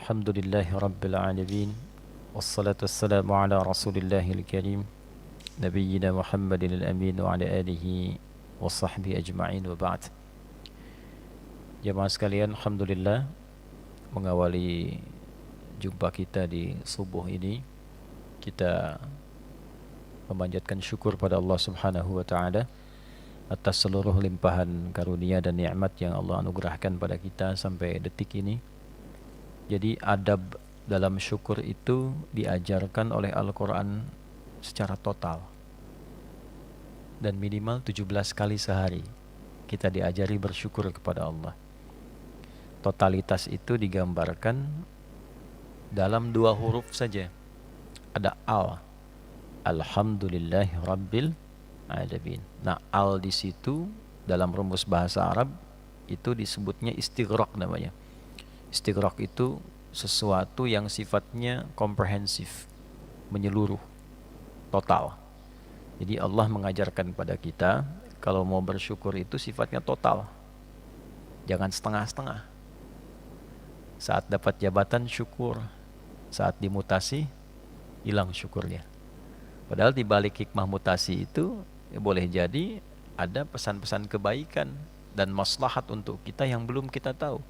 Alhamdulillahi Rabbil Alamin. Wassalatu wassalamu ala Rasulillahil Karim Nabiyyina Muhammadin al-Amin wa ala alihi wa sahbihi ajma'in wa ba'd. Jemaah sekalian, Alhamdulillah mengawali jumpa kita di subuh ini, kita memanjatkan syukur pada Allah Subhanahu wa taala atas seluruh limpahan karunia dan nikmat yang Allah anugerahkan pada kita sampai detik ini. Jadi adab dalam syukur itu diajarkan oleh Al-Quran secara total, dan minimal 17 kali sehari kita diajari bersyukur kepada Allah. Totalitas itu digambarkan dalam 2 huruf saja. Ada al, Alhamdulillahi Rabbil Alamin. Nah, al di situ dalam rumus bahasa Arab itu disebutnya istighraq namanya. Istighraq itu sesuatu yang sifatnya komprehensif, menyeluruh, total. Jadi Allah mengajarkan pada kita kalau mau bersyukur itu sifatnya total. Jangan setengah-setengah. Saat dapat jabatan syukur, saat dimutasi hilang syukurnya. Padahal di balik hikmah mutasi itu boleh jadi ada pesan-pesan kebaikan dan maslahat untuk kita yang belum kita tahu.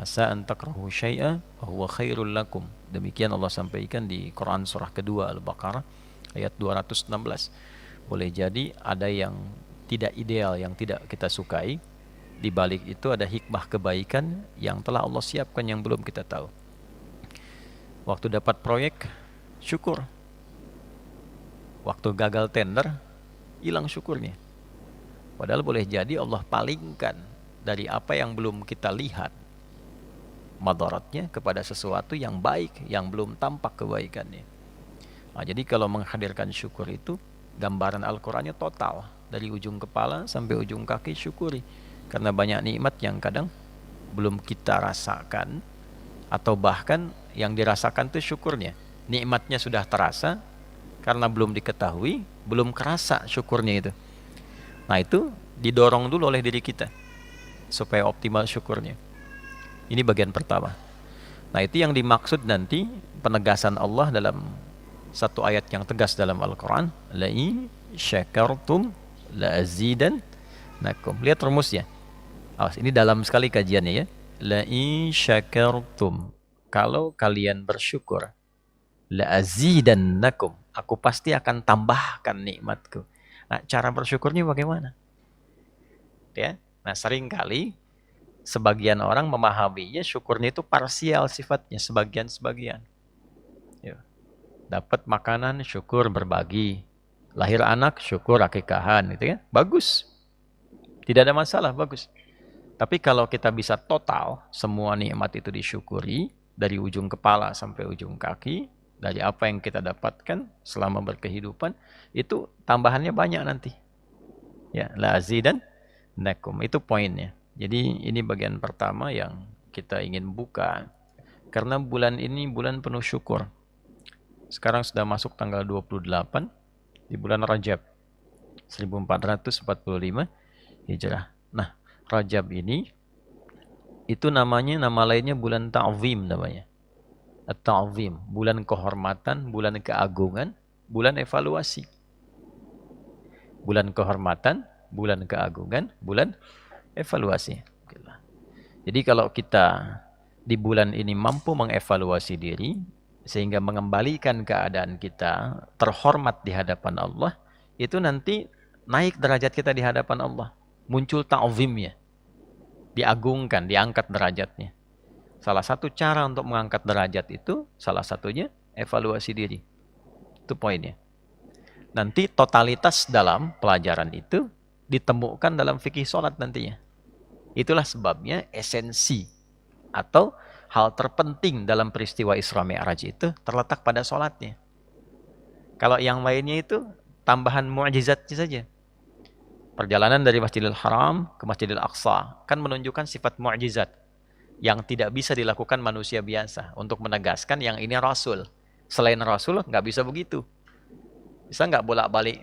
Asa an takrahu syai'a wa huwa khairul lakum. Demikian Allah sampaikan di Quran surah kedua Al-Baqarah ayat 216. Boleh jadi ada yang tidak ideal, yang tidak kita sukai. Di balik itu ada hikmah kebaikan yang telah Allah siapkan yang belum kita tahu. Waktu dapat proyek, syukur. Waktu gagal tender, hilang syukurnya. Padahal boleh jadi Allah palingkan dari apa yang belum kita lihat madaratnya kepada sesuatu yang baik yang belum tampak kebaikannya. Nah, jadi kalau menghadirkan syukur itu gambaran Al-Qur'annya total dari ujung kepala sampai ujung kaki syukuri, karena banyak nikmat yang kadang belum kita rasakan atau bahkan yang dirasakan itu syukurnya. Nikmatnya sudah terasa karena belum diketahui, belum kerasa syukurnya itu. Nah, itu didorong dulu oleh diri kita supaya optimal syukurnya. Ini bagian pertama. Nah, itu yang dimaksud nanti penegasan Allah dalam satu ayat yang tegas dalam Al-Quran. La'i syakartum la'azidannakum. Lihat rumusnya. Awas, ini dalam sekali kajiannya ya. La'i syakartum. Kalau kalian bersyukur, la'azidannakum. Aku pasti akan tambahkan nikmatku. Nah, cara bersyukurnya bagaimana? Ya. Nah, seringkali sebagian orang memahaminya syukurnya itu parsial sifatnya, sebagian-sebagian. Ya. Dapat makanan, syukur berbagi. Lahir anak, syukur akikahan, gitu ya. Bagus. Tidak ada masalah, bagus. Tapi kalau kita bisa total, semua nikmat itu disyukuri, dari ujung kepala sampai ujung kaki, dari apa yang kita dapatkan selama berkehidupan, itu tambahannya banyak nanti. Ya, la azidannakum, itu poinnya. Jadi ini bagian pertama yang kita ingin buka. Karena bulan ini bulan penuh syukur. Sekarang sudah masuk tanggal 28 di bulan Rajab 1445 Hijrah. Nah, Rajab ini itu namanya, nama lainnya bulan Ta'zim namanya. At-Ta'zim, bulan kehormatan, bulan keagungan, bulan evaluasi. Bulan kehormatan, bulan keagungan, bulan evaluasi. Jadi kalau kita di bulan ini mampu mengevaluasi diri sehingga mengembalikan keadaan kita terhormat di hadapan Allah, itu nanti naik derajat kita di hadapan Allah, muncul ta'zimnya, diagungkan, diangkat derajatnya. Salah satu cara untuk mengangkat derajat itu salah satunya evaluasi diri. Itu poinnya. Nanti totalitas dalam pelajaran itu ditemukan dalam fikih sholat nantinya. Itulah sebabnya esensi atau hal terpenting dalam peristiwa Isra Mi'raj itu terletak pada sholatnya. Kalau yang lainnya itu tambahan mu'jizatnya saja. Perjalanan dari Masjidil Haram ke Masjidil Aqsa kan menunjukkan sifat mu'jizat yang tidak bisa dilakukan manusia biasa untuk menegaskan yang ini Rasul. Selain Rasul nggak bisa begitu. Bisa nggak bolak-balik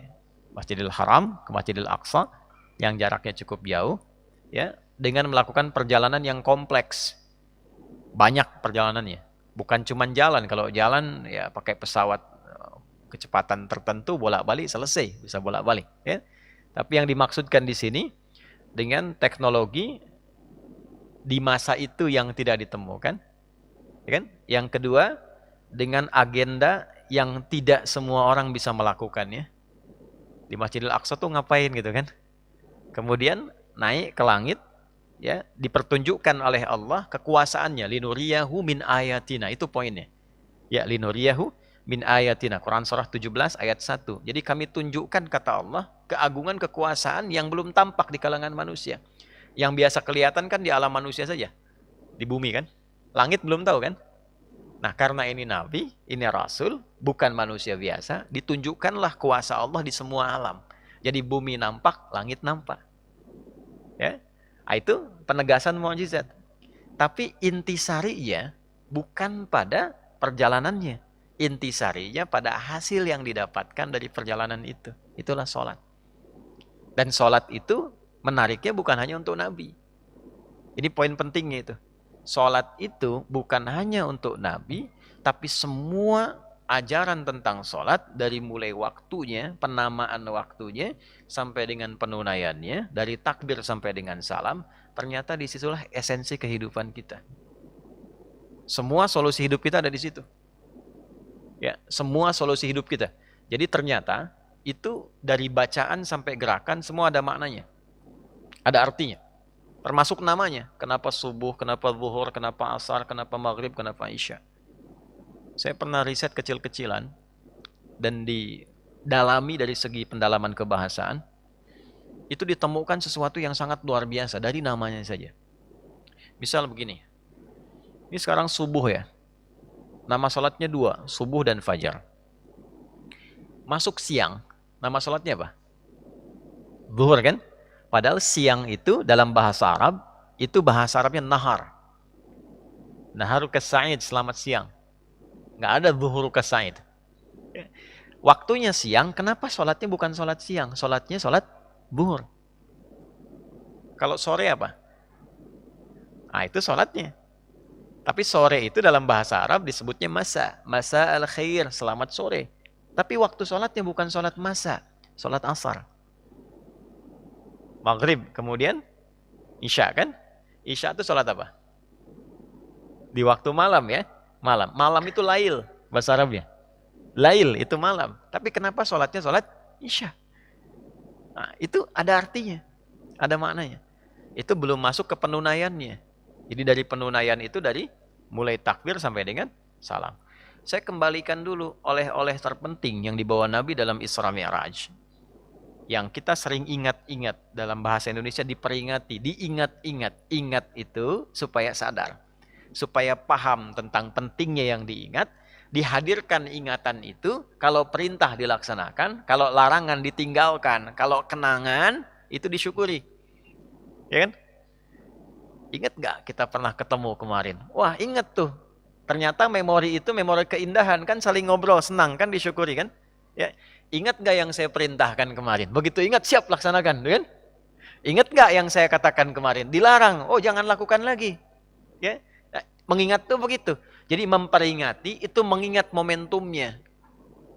Masjidil Haram ke Masjidil Aqsa yang jaraknya cukup jauh, ya, dengan melakukan perjalanan yang kompleks. Banyak perjalanannya. Bukan cuma jalan, kalau jalan ya pakai pesawat kecepatan tertentu bolak-balik selesai, bisa bolak-balik ya. Tapi yang dimaksudkan di sini dengan teknologi di masa itu yang tidak ditemukan, ya kan? Yang kedua, dengan agenda yang tidak semua orang bisa melakukannya. Di Masjidil Aqsa tuh ngapain gitu kan? Kemudian naik ke langit, ya, dipertunjukkan oleh Allah kekuasaannya, linuriyahu min ayatina, itu poinnya. Ya, linuriyahu min ayatina, Quran surah 17 ayat 1. Jadi kami tunjukkan, kata Allah, keagungan kekuasaan yang belum tampak di kalangan manusia. Yang biasa kelihatan kan di alam manusia saja, di bumi kan. Langit belum tahu kan. Nah, karena ini nabi, ini rasul, bukan manusia biasa, ditunjukkanlah kuasa Allah di semua alam. Jadi bumi nampak, langit nampak. Ya. Nah, itu penegasan mukjizat. Tapi intisarinya bukan pada perjalanannya. Intisarinya pada hasil yang didapatkan dari perjalanan itu. Itulah sholat. Dan sholat itu menariknya bukan hanya untuk nabi. Ini poin pentingnya itu. Sholat itu bukan hanya untuk nabi, tapi semua ajaran tentang sholat dari mulai waktunya, penamaan waktunya, sampai dengan penunaiannya, dari takbir sampai dengan salam, ternyata disitulah esensi kehidupan kita. Semua solusi hidup kita ada di situ. Ya, semua solusi hidup kita. Jadi ternyata itu dari bacaan sampai gerakan semua ada maknanya. Ada artinya. Termasuk namanya, kenapa subuh, kenapa zuhur, kenapa asar, kenapa maghrib, kenapa isya. Saya pernah riset kecil-kecilan dan didalami dari segi pendalaman kebahasaan, itu ditemukan sesuatu yang sangat luar biasa dari namanya saja. Misal begini, ini sekarang subuh ya, nama sholatnya dua, subuh dan fajar. Masuk siang, nama sholatnya apa? Zuhur kan? Padahal siang itu dalam bahasa Arab, itu bahasa Arabnya nahar. Naharu kasaid, selamat siang. Nggak ada zuhuru kasaid. Waktunya siang, kenapa sholatnya bukan sholat siang? Sholatnya sholat zuhur. Kalau sore apa? Nah, itu sholatnya. Tapi sore itu dalam bahasa Arab disebutnya masa. Masa al-khair, selamat sore. Tapi waktu sholatnya bukan sholat masa, sholat asar. Maghrib, kemudian isya kan? Isya itu sholat apa? Di waktu malam ya. Malam. Malam itu lail, bahasa Arabnya. Lail itu malam. Tapi kenapa sholatnya sholat isya? Nah, itu ada artinya. Ada maknanya. Itu belum masuk ke penunaiannya. Jadi dari penunaian itu dari mulai takbir sampai dengan salam. Saya kembalikan dulu oleh-oleh terpenting yang dibawa Nabi dalam Isra Mi'raj. Yang kita sering ingat-ingat, dalam bahasa Indonesia diperingati, diingat-ingat. Ingat itu supaya sadar, supaya paham tentang pentingnya yang diingat, dihadirkan ingatan itu, kalau perintah dilaksanakan, kalau larangan ditinggalkan, kalau kenangan itu disyukuri. Ya kan? Ingat gak kita pernah ketemu kemarin? Wah, ingat tuh. Ternyata memori itu memori keindahan, kan saling ngobrol, senang kan, disyukuri kan? Ya. Ingat gak yang saya perintahkan kemarin? Begitu ingat, siap laksanakan, kan? Ingat gak yang saya katakan kemarin? Dilarang, oh jangan lakukan lagi. Ya, mengingat tuh begitu. Jadi memperingati itu mengingat momentumnya.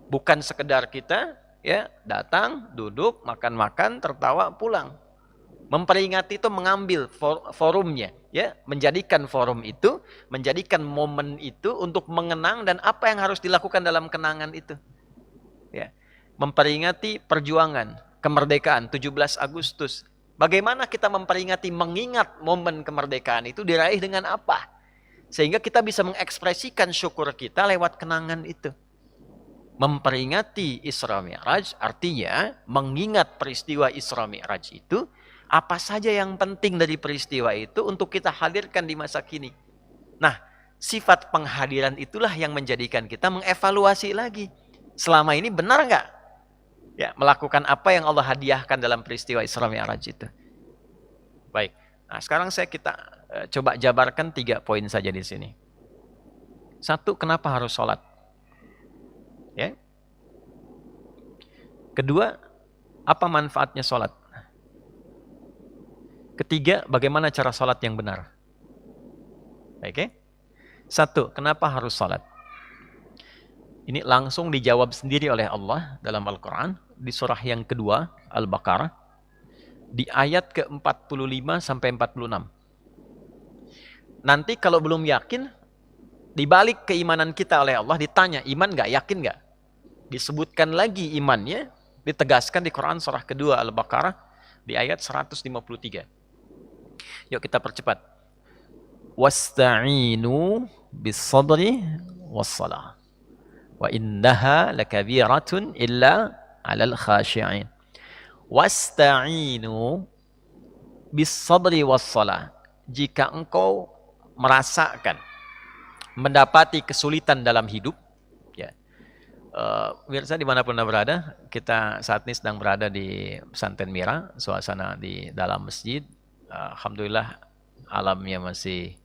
Bukan sekedar kita ya datang, duduk, makan-makan, tertawa, pulang. Memperingati itu mengambil forumnya, ya, menjadikan forum itu, menjadikan momen itu untuk mengenang dan apa yang harus dilakukan dalam kenangan itu. Ya. Memperingati perjuangan kemerdekaan 17 Agustus. Bagaimana kita memperingati, mengingat momen kemerdekaan itu diraih dengan apa? Sehingga kita bisa mengekspresikan syukur kita lewat kenangan itu. Memperingati Isra Mi'raj artinya mengingat peristiwa Isra Mi'raj itu, apa saja yang penting dari peristiwa itu untuk kita hadirkan di masa kini. Nah, sifat penghadiran itulah yang menjadikan kita mengevaluasi lagi. Selama ini benar nggak? Ya, melakukan apa yang Allah hadiahkan dalam peristiwa Isra Mi'raj itu. Baik. Nah, sekarang kita coba jabarkan 3 poin saja di sini. 1, kenapa harus sholat? Ya. Kedua, apa manfaatnya sholat? Ketiga, bagaimana cara sholat yang benar? Oke. Satu, kenapa harus salat? Ini langsung dijawab sendiri oleh Allah dalam Al-Quran di surah yang kedua, Al-Baqarah, di ayat ke-45 sampai 46. Nanti kalau belum yakin, dibalik keimanan kita oleh Allah, ditanya, iman nggak, yakin nggak? Disebutkan lagi imannya, ditegaskan di Quran surah kedua Al-Baqarah di ayat 153. Yuk kita percepat. Wasta'inu bis-sabri was-salah. Wa innaha lakabiratun illa 'alal khashi'in. Wasta'inu bis-sabri was-salah. Jika engkau merasakan, mendapati kesulitan dalam hidup, ya. Pemirsa dimanapun Anda berada, kita saat ini sedang berada di Pesantren Mira, suasana di dalam masjid. Alhamdulillah alamnya masih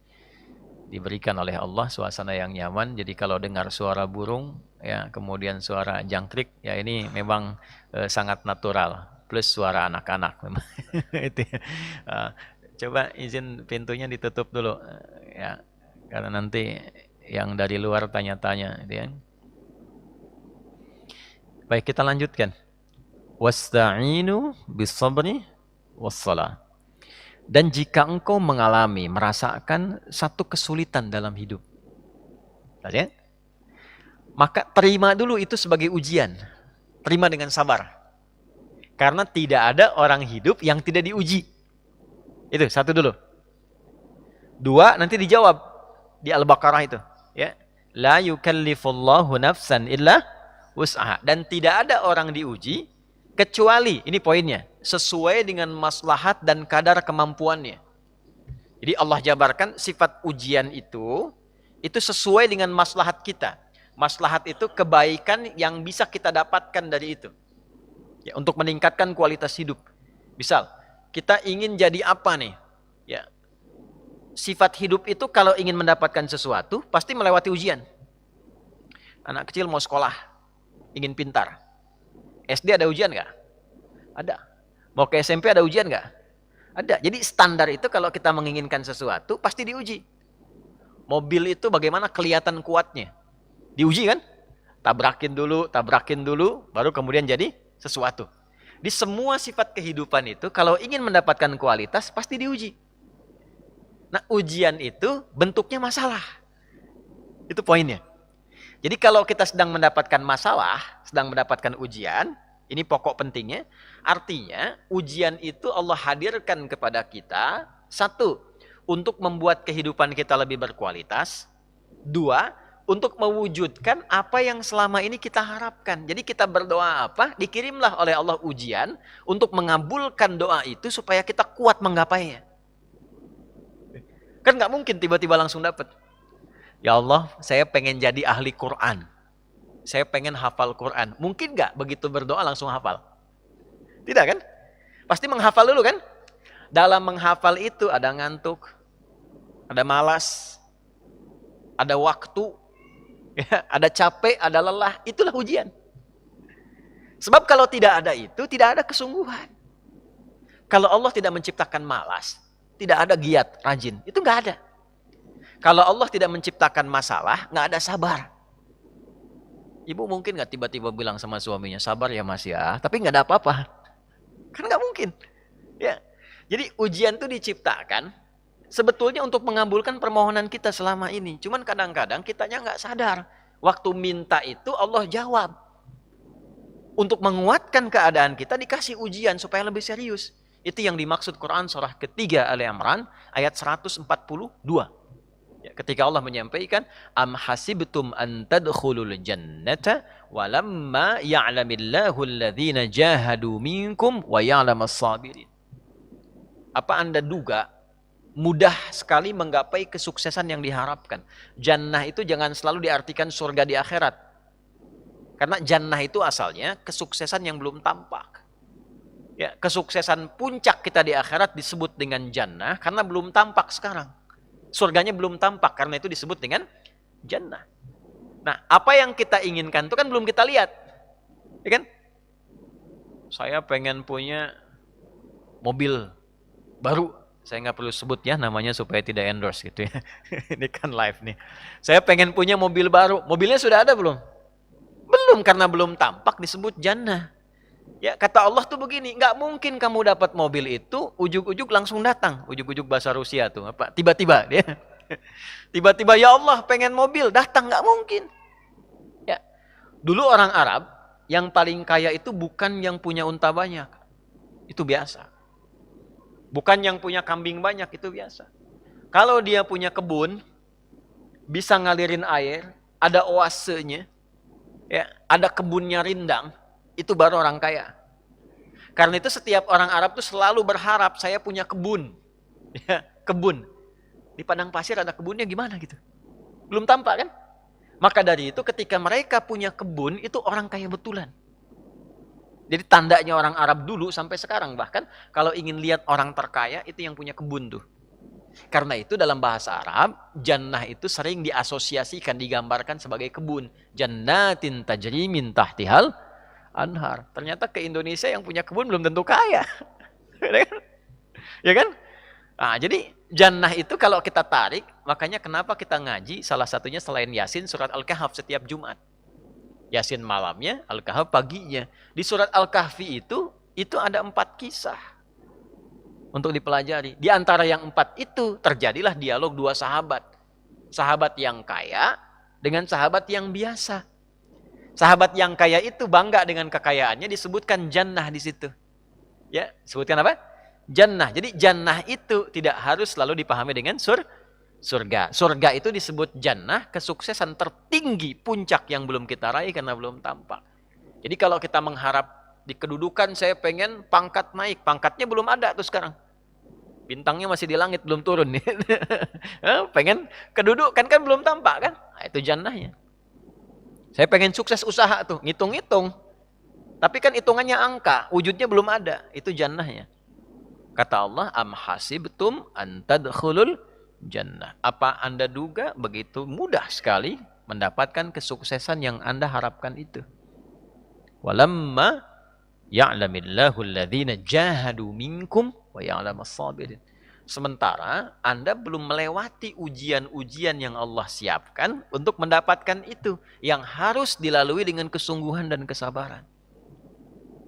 diberikan oleh Allah suasana yang nyaman. Jadi kalau dengar suara burung, ya, kemudian suara jangkrik, ya ini memang sangat natural. Plus suara anak-anak memang. Itu ya. Coba izin pintunya ditutup dulu, ya, karena nanti yang dari luar tanya-tanya, gitu ya. Baik, kita lanjutkan. Wasta'inu bis-sabri was-salah. Dan jika engkau mengalami, merasakan satu kesulitan dalam hidup, ya, maka terima dulu itu sebagai ujian. Terima dengan sabar. Karena tidak ada orang hidup yang tidak diuji. Itu satu dulu. Dua, nanti dijawab di Al-Baqarah itu, ya. La yukallifullahu nafsan illa wus'aha. Dan tidak ada orang diuji kecuali, ini poinnya, sesuai dengan maslahat dan kadar kemampuannya. Jadi Allah jabarkan sifat ujian itu sesuai dengan maslahat kita. Maslahat itu kebaikan yang bisa kita dapatkan dari itu, ya, untuk meningkatkan kualitas hidup. Misal, kita ingin jadi apa nih? Ya, sifat hidup itu kalau ingin mendapatkan sesuatu, pasti melewati ujian. Anak kecil mau sekolah, ingin pintar. SD ada ujian nggak? Ada. Mau ke SMP ada ujian nggak? Ada. Jadi standar itu kalau kita menginginkan sesuatu, pasti diuji. Mobil itu bagaimana kelihatan kuatnya? Diuji kan? Tabrakin dulu, baru kemudian jadi sesuatu. Di semua sifat kehidupan itu, kalau ingin mendapatkan kualitas, pasti diuji. Nah, ujian itu bentuknya masalah. Itu poinnya. Jadi kalau kita sedang mendapatkan masalah, sedang mendapatkan ujian, ini pokok pentingnya, artinya ujian itu Allah hadirkan kepada kita, satu, untuk membuat kehidupan kita lebih berkualitas, dua, untuk mewujudkan apa yang selama ini kita harapkan. Jadi kita berdoa apa, dikirimlah oleh Allah ujian untuk mengabulkan doa itu supaya kita kuat menggapainya. Kan nggak mungkin tiba-tiba langsung dapat. Ya Allah, saya pengen jadi ahli Quran. Saya pengen hafal Quran. Mungkin nggak begitu berdoa langsung hafal? Tidak kan? Pasti menghafal dulu kan? Dalam menghafal itu ada ngantuk, ada malas, ada waktu, ya, ada capek, ada lelah, itulah ujian. Sebab kalau tidak ada itu, tidak ada kesungguhan. Kalau Allah tidak menciptakan malas, tidak ada giat, rajin, itu nggak ada. Kalau Allah tidak menciptakan masalah, nggak ada sabar. Ibu mungkin nggak tiba-tiba bilang sama suaminya, sabar ya mas ya, tapi nggak ada apa-apa. Kan nggak mungkin. Ya. Jadi ujian itu diciptakan sebetulnya untuk mengabulkan permohonan kita selama ini. Cuman kadang-kadang kitanya nggak sadar. Waktu minta itu Allah jawab. Untuk menguatkan keadaan kita dikasih ujian supaya lebih serius. Itu yang dimaksud Quran surah ketiga Ali Imran ayat 142. Ya, ketika Allah menyampaikan am hasibtum an tadkhulul jannata walamma ya'lamillahu alladhina jahadu minkum wa ya'lamas sabirin. Apa Anda duga mudah sekali menggapai kesuksesan yang diharapkan? Jannah itu jangan selalu diartikan surga di akhirat. Karena jannah itu asalnya kesuksesan yang belum tampak. Ya, kesuksesan puncak kita di akhirat disebut dengan jannah karena belum tampak sekarang. Surganya belum tampak, karena itu disebut dengan jannah. Nah, apa yang kita inginkan itu kan belum kita lihat. Ya kan? Saya pengen punya mobil baru. Saya nggak perlu sebut ya namanya supaya tidak endorse gitu ya. Ini kan live nih. Saya pengen punya mobil baru. Mobilnya sudah ada belum? Belum, karena belum tampak disebut jannah. Ya, kata Allah tuh begini, nggak mungkin kamu dapat mobil itu ujuk-ujuk langsung datang. Ujuk-ujuk bahasa Rusia tuh apa? Tiba-tiba dia. Tiba-tiba ya Allah pengen mobil, datang, nggak mungkin. Ya. Dulu orang Arab yang paling kaya itu bukan yang punya unta banyak. Itu biasa. Bukan yang punya kambing banyak, itu biasa. Kalau dia punya kebun, bisa ngalirin air, ada oasenya, ya, ada kebunnya rindang, itu baru orang kaya. Karena itu setiap orang Arab tuh selalu berharap saya punya kebun. Ya, kebun. Di padang pasir ada kebunnya gimana gitu. Belum tampak kan? Maka dari itu ketika mereka punya kebun, itu orang kaya betulan. Jadi tandanya orang Arab dulu sampai sekarang, bahkan kalau ingin lihat orang terkaya itu yang punya kebun tuh. Karena itu dalam bahasa Arab, jannah itu sering diasosiasikan, digambarkan sebagai kebun. Jannatin tajri min tahtihal anhar. Ternyata ke Indonesia yang punya kebun belum tentu kaya. Ya kan? Nah, jadi jannah itu kalau kita tarik, makanya kenapa kita ngaji salah satunya selain Yasin surat Al-Kahf setiap Jumat. Yasin malamnya, Al-Kahf paginya. Di surat Al-Kahfi itu ada 4 kisah untuk dipelajari. Di antara yang 4 itu terjadilah dialog 2 sahabat. Sahabat yang kaya dengan sahabat yang biasa. Sahabat yang kaya itu bangga dengan kekayaannya, disebutkan jannah di situ. Ya, sebutkan apa? Jannah. Jadi jannah itu tidak harus selalu dipahami dengan surga. Surga itu disebut jannah, kesuksesan tertinggi, puncak yang belum kita raih karena belum tampak. Jadi kalau kita mengharap di kedudukan, saya pengen pangkat naik, pangkatnya belum ada tuh sekarang. Bintangnya masih di langit, belum turun nih. Pengen kedudukan kan belum tampak kan? Nah, itu jannahnya. Saya pengen sukses usaha tuh, ngitung-ngitung. Tapi kan hitungannya angka, wujudnya belum ada. Itu jannahnya. Kata Allah, am hasibtum an tadkhulul jannah. Apa Anda duga begitu mudah sekali mendapatkan kesuksesan yang Anda harapkan itu? Walamma ya'lamillahu alladhina jahadu minkum wa ya'lamas sabirin. Sementara Anda belum melewati ujian-ujian yang Allah siapkan untuk mendapatkan itu, yang harus dilalui dengan kesungguhan dan kesabaran.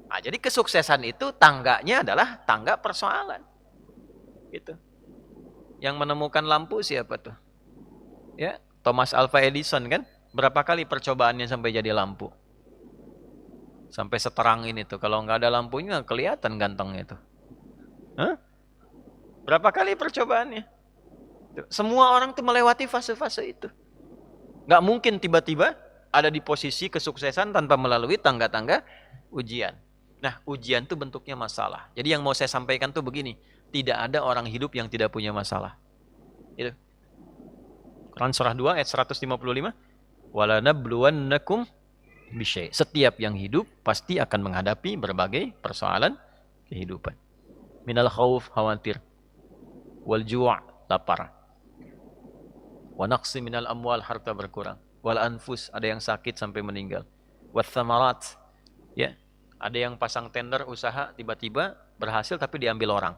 Nah, jadi kesuksesan itu tangganya adalah tangga persoalan. Gitu. Yang menemukan lampu siapa tuh? Ya, Thomas Alva Edison kan? Berapa kali percobaannya sampai jadi lampu? Sampai seterang ini tuh. Kalau nggak ada lampunya kelihatan gantengnya tuh. Hah? Berapa kali percobaannya? Semua orang tuh melewati fase-fase itu. Nggak mungkin tiba-tiba ada di posisi kesuksesan tanpa melalui tangga-tangga ujian. Nah, ujian itu bentuknya masalah. Jadi yang mau saya sampaikan tuh begini, tidak ada orang hidup yang tidak punya masalah. Itu. Quran surah 2 ayat 155. Walanabluwannakum bisyai. Setiap yang hidup pasti akan menghadapi berbagai persoalan kehidupan. Minal khauf, khawatir. Wal ju' lapar. Wa naqsi minal amwal, harta berkurang. Wal anfus, ada yang sakit sampai meninggal. Wath thamarat, ya, ada yang pasang tender usaha tiba-tiba berhasil tapi diambil orang.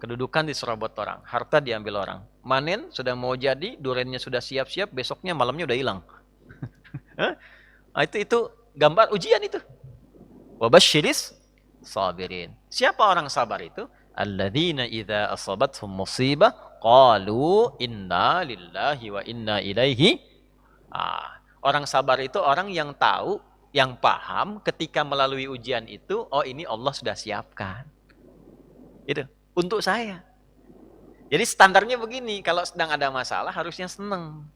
Kedudukan diserobot orang, harta diambil orang. Manen sudah mau jadi, durennya sudah siap-siap, besoknya malamnya udah hilang. Itu gambar ujian itu. Wa basyiris sabirin. Siapa orang sabar itu? Alladzina idza asabathum musibah qalu inna lillahi wa inna ilaihi. Orang sabar itu orang yang tahu, yang paham ketika melalui ujian itu, oh ini Allah sudah siapkan. Itu untuk saya. Jadi standarnya begini, kalau sedang ada masalah harusnya senang.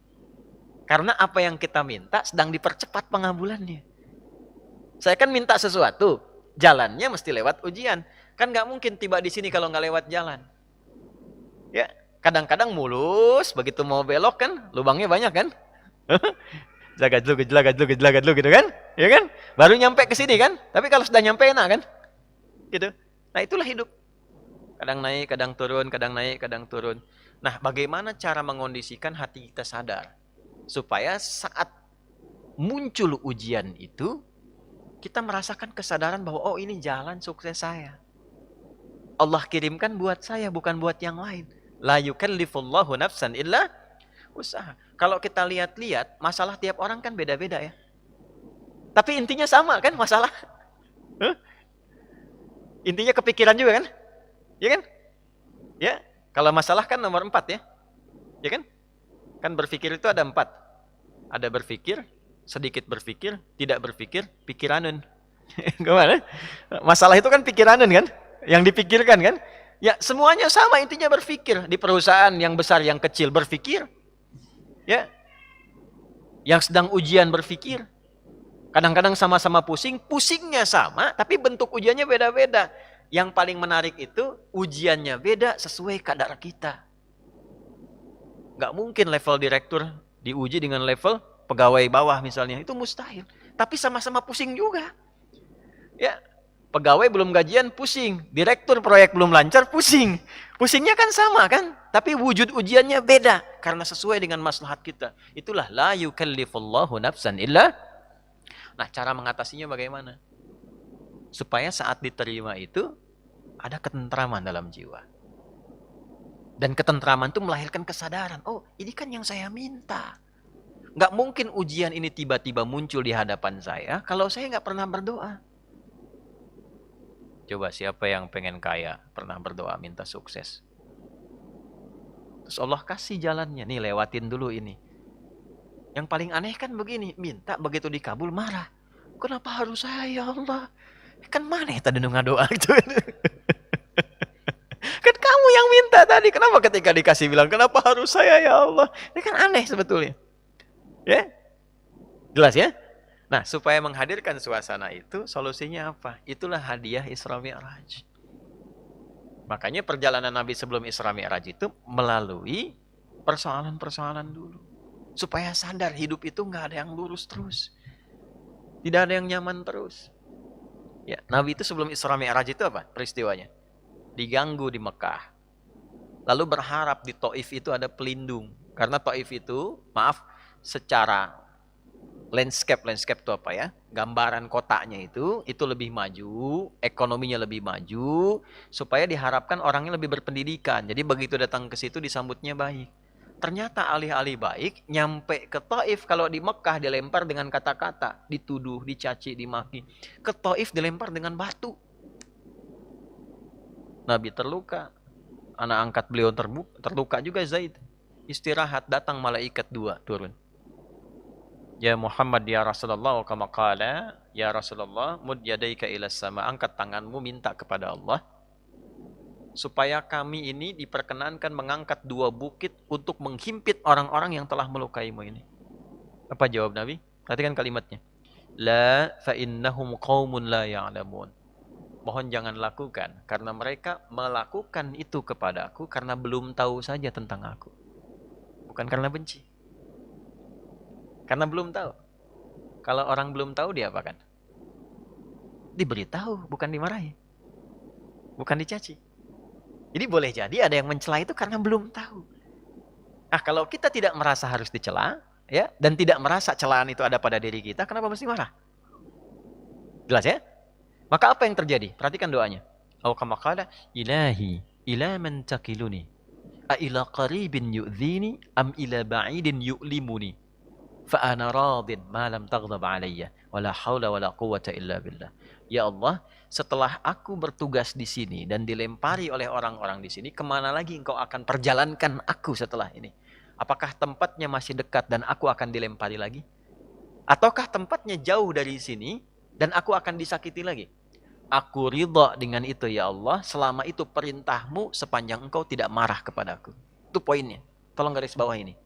Karena apa yang kita minta sedang dipercepat pengabulannya. Saya kan minta sesuatu, jalannya mesti lewat ujian. Kan nggak mungkin tiba di sini kalau nggak lewat jalan. Ya, kadang-kadang mulus, begitu mau belok kan, lubangnya banyak kan? Gejlagat lu gitu kan? Ya kan? Baru nyampe ke sini kan? Tapi kalau sudah nyampe enak kan? Gitu. Nah, itulah hidup. Kadang naik, kadang turun, kadang naik, kadang turun. Nah, bagaimana cara mengondisikan hati kita sadar supaya saat muncul ujian itu kita merasakan kesadaran bahwa oh ini jalan sukses saya. Allah kirimkan buat saya, bukan buat yang lain. La yukallifullahu nafsan illa usaha. Kalau kita lihat-lihat, masalah tiap orang kan beda-beda ya. Tapi intinya sama kan masalah? Huh? Intinya kepikiran juga kan? Ya kan? Ya. Kalau masalah kan nomor 4 ya. Ya kan? Kan berpikir itu ada 4. Ada berpikir, sedikit berpikir, tidak berpikir, pikiranun. Gimana? Masalah itu kan pikiranun kan? Yang dipikirkan kan? Ya semuanya sama, intinya berpikir. Di perusahaan yang besar, yang kecil berpikir. Ya. Yang sedang ujian berpikir. Kadang-kadang sama-sama pusing, pusingnya sama, tapi bentuk ujiannya beda-beda. Yang paling menarik itu, ujiannya beda sesuai kadar kita. Nggak mungkin level direktur diuji dengan level pegawai bawah misalnya. Itu mustahil. Tapi sama-sama pusing juga. Ya, pegawai belum gajian pusing. Direktur proyek belum lancar pusing. Pusingnya kan sama kan? Tapi wujud ujiannya beda. Karena sesuai dengan maslahat kita. Itulah la yukallifullahu nafsan illa. Nah, cara mengatasinya bagaimana? Supaya saat diterima itu ada ketentraman dalam jiwa. Dan ketentraman itu melahirkan kesadaran. Oh, ini kan yang saya minta. Nggak mungkin ujian ini tiba-tiba muncul di hadapan saya kalau saya nggak pernah berdoa. Coba siapa yang pengen kaya, pernah berdoa minta sukses. Terus Allah kasih jalannya. Nih, lewatin dulu ini. Yang paling aneh kan begini, minta begitu dikabul marah. Kenapa harus saya ya Allah? Kan mana tadi doa gitu. Kan kamu yang minta tadi, kenapa ketika dikasih bilang kenapa harus saya ya Allah? Ini kan aneh sebetulnya. Ya? Jelas ya? Nah, supaya menghadirkan suasana itu, solusinya apa? Itulah hadiah Isra Mi'raj. Makanya perjalanan Nabi sebelum Isra Mi'raj itu melalui persoalan-persoalan dulu. Supaya sadar hidup itu nggak ada yang lurus terus. Tidak ada yang nyaman terus. Ya, Nabi itu sebelum Isra Mi'raj itu apa peristiwanya? Diganggu di Mekah. Lalu berharap di Taif itu ada pelindung. Karena Taif itu, maaf, secara landscape itu apa ya? Gambaran kotanya itu lebih maju, ekonominya lebih maju, supaya diharapkan orangnya lebih berpendidikan. Jadi begitu datang ke situ disambutnya baik. Ternyata alih-alih baik, nyampe ke Taif, kalau di Mekah dilempar dengan kata-kata, dituduh, dicaci, dimaki. Ke Taif dilempar dengan batu. Nabi terluka. Anak angkat beliau terluka juga Zaid. Istirahat, datang malaikat 2 turun. Ya Muhammad ya Rasulullah, kama qala, ya Rasulullah, mud yadaika ila sama, angkat tanganmu minta kepada Allah supaya kami ini diperkenankan mengangkat 2 bukit untuk menghimpit orang-orang yang telah melukaimu ini. Apa jawab Nabi? Perhatikan kalimatnya. La fa innahum qaumun la ya'lamun. Mohon jangan lakukan, karena mereka melakukan itu kepadaku karena belum tahu saja tentang aku. Bukan karena benci. Karena belum tahu. Kalau orang belum tahu dia apakan? Diberitahu, bukan dimarahi. Bukan dicaci. Jadi boleh jadi ada yang mencela itu karena belum tahu. Nah, kalau kita tidak merasa harus dicela, ya, dan tidak merasa celaan itu ada pada diri kita, kenapa mesti marah? Jelas ya? Maka apa yang terjadi? Perhatikan doanya. Aw kama qala, ilahi ila man takiluni. A ila qaribin yu'dhini am ila ba'idin yu'limuni. Fa ana radin ma lam taghdab alayya wala haula wala quwwata illa billah. Ya Allah, setelah aku bertugas di sini dan dilempari oleh orang-orang di sini, kemana lagi engkau akan perjalankan aku setelah ini? Apakah tempatnya masih dekat dan aku akan dilempari lagi? Ataukah tempatnya jauh dari sini dan aku akan disakiti lagi? Aku ridha dengan itu ya Allah, selama itu perintahmu sepanjang engkau tidak marah kepadaku. Itu poinnya. Tolong garis bawah ini.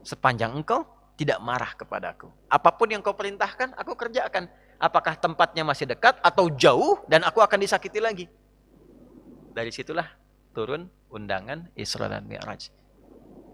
Sepanjang engkau tidak marah kepadaku. Apapun yang kau perintahkan, aku kerjakan. Apakah tempatnya masih dekat atau jauh dan aku akan disakiti lagi. Dari situlah turun undangan Isra dan Mi'raj.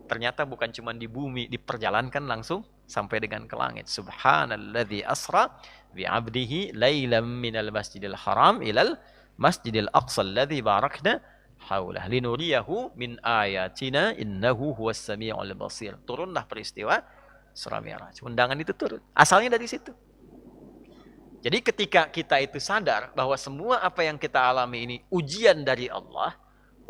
Ternyata bukan cuma di bumi, diperjalankan langsung sampai dengan ke langit. Subhanalladzi asra bi'abdihi lailam minal masjidil haram ilal masjidil aqsa alladzi barakna haulah linuriyahu min ayatina innahu huwas sami'ul basir. Turunlah peristiwa Isra Mi'raj. Undangan itu turun. Asalnya dari situ. Jadi ketika kita itu sadar bahwa semua apa yang kita alami ini ujian dari Allah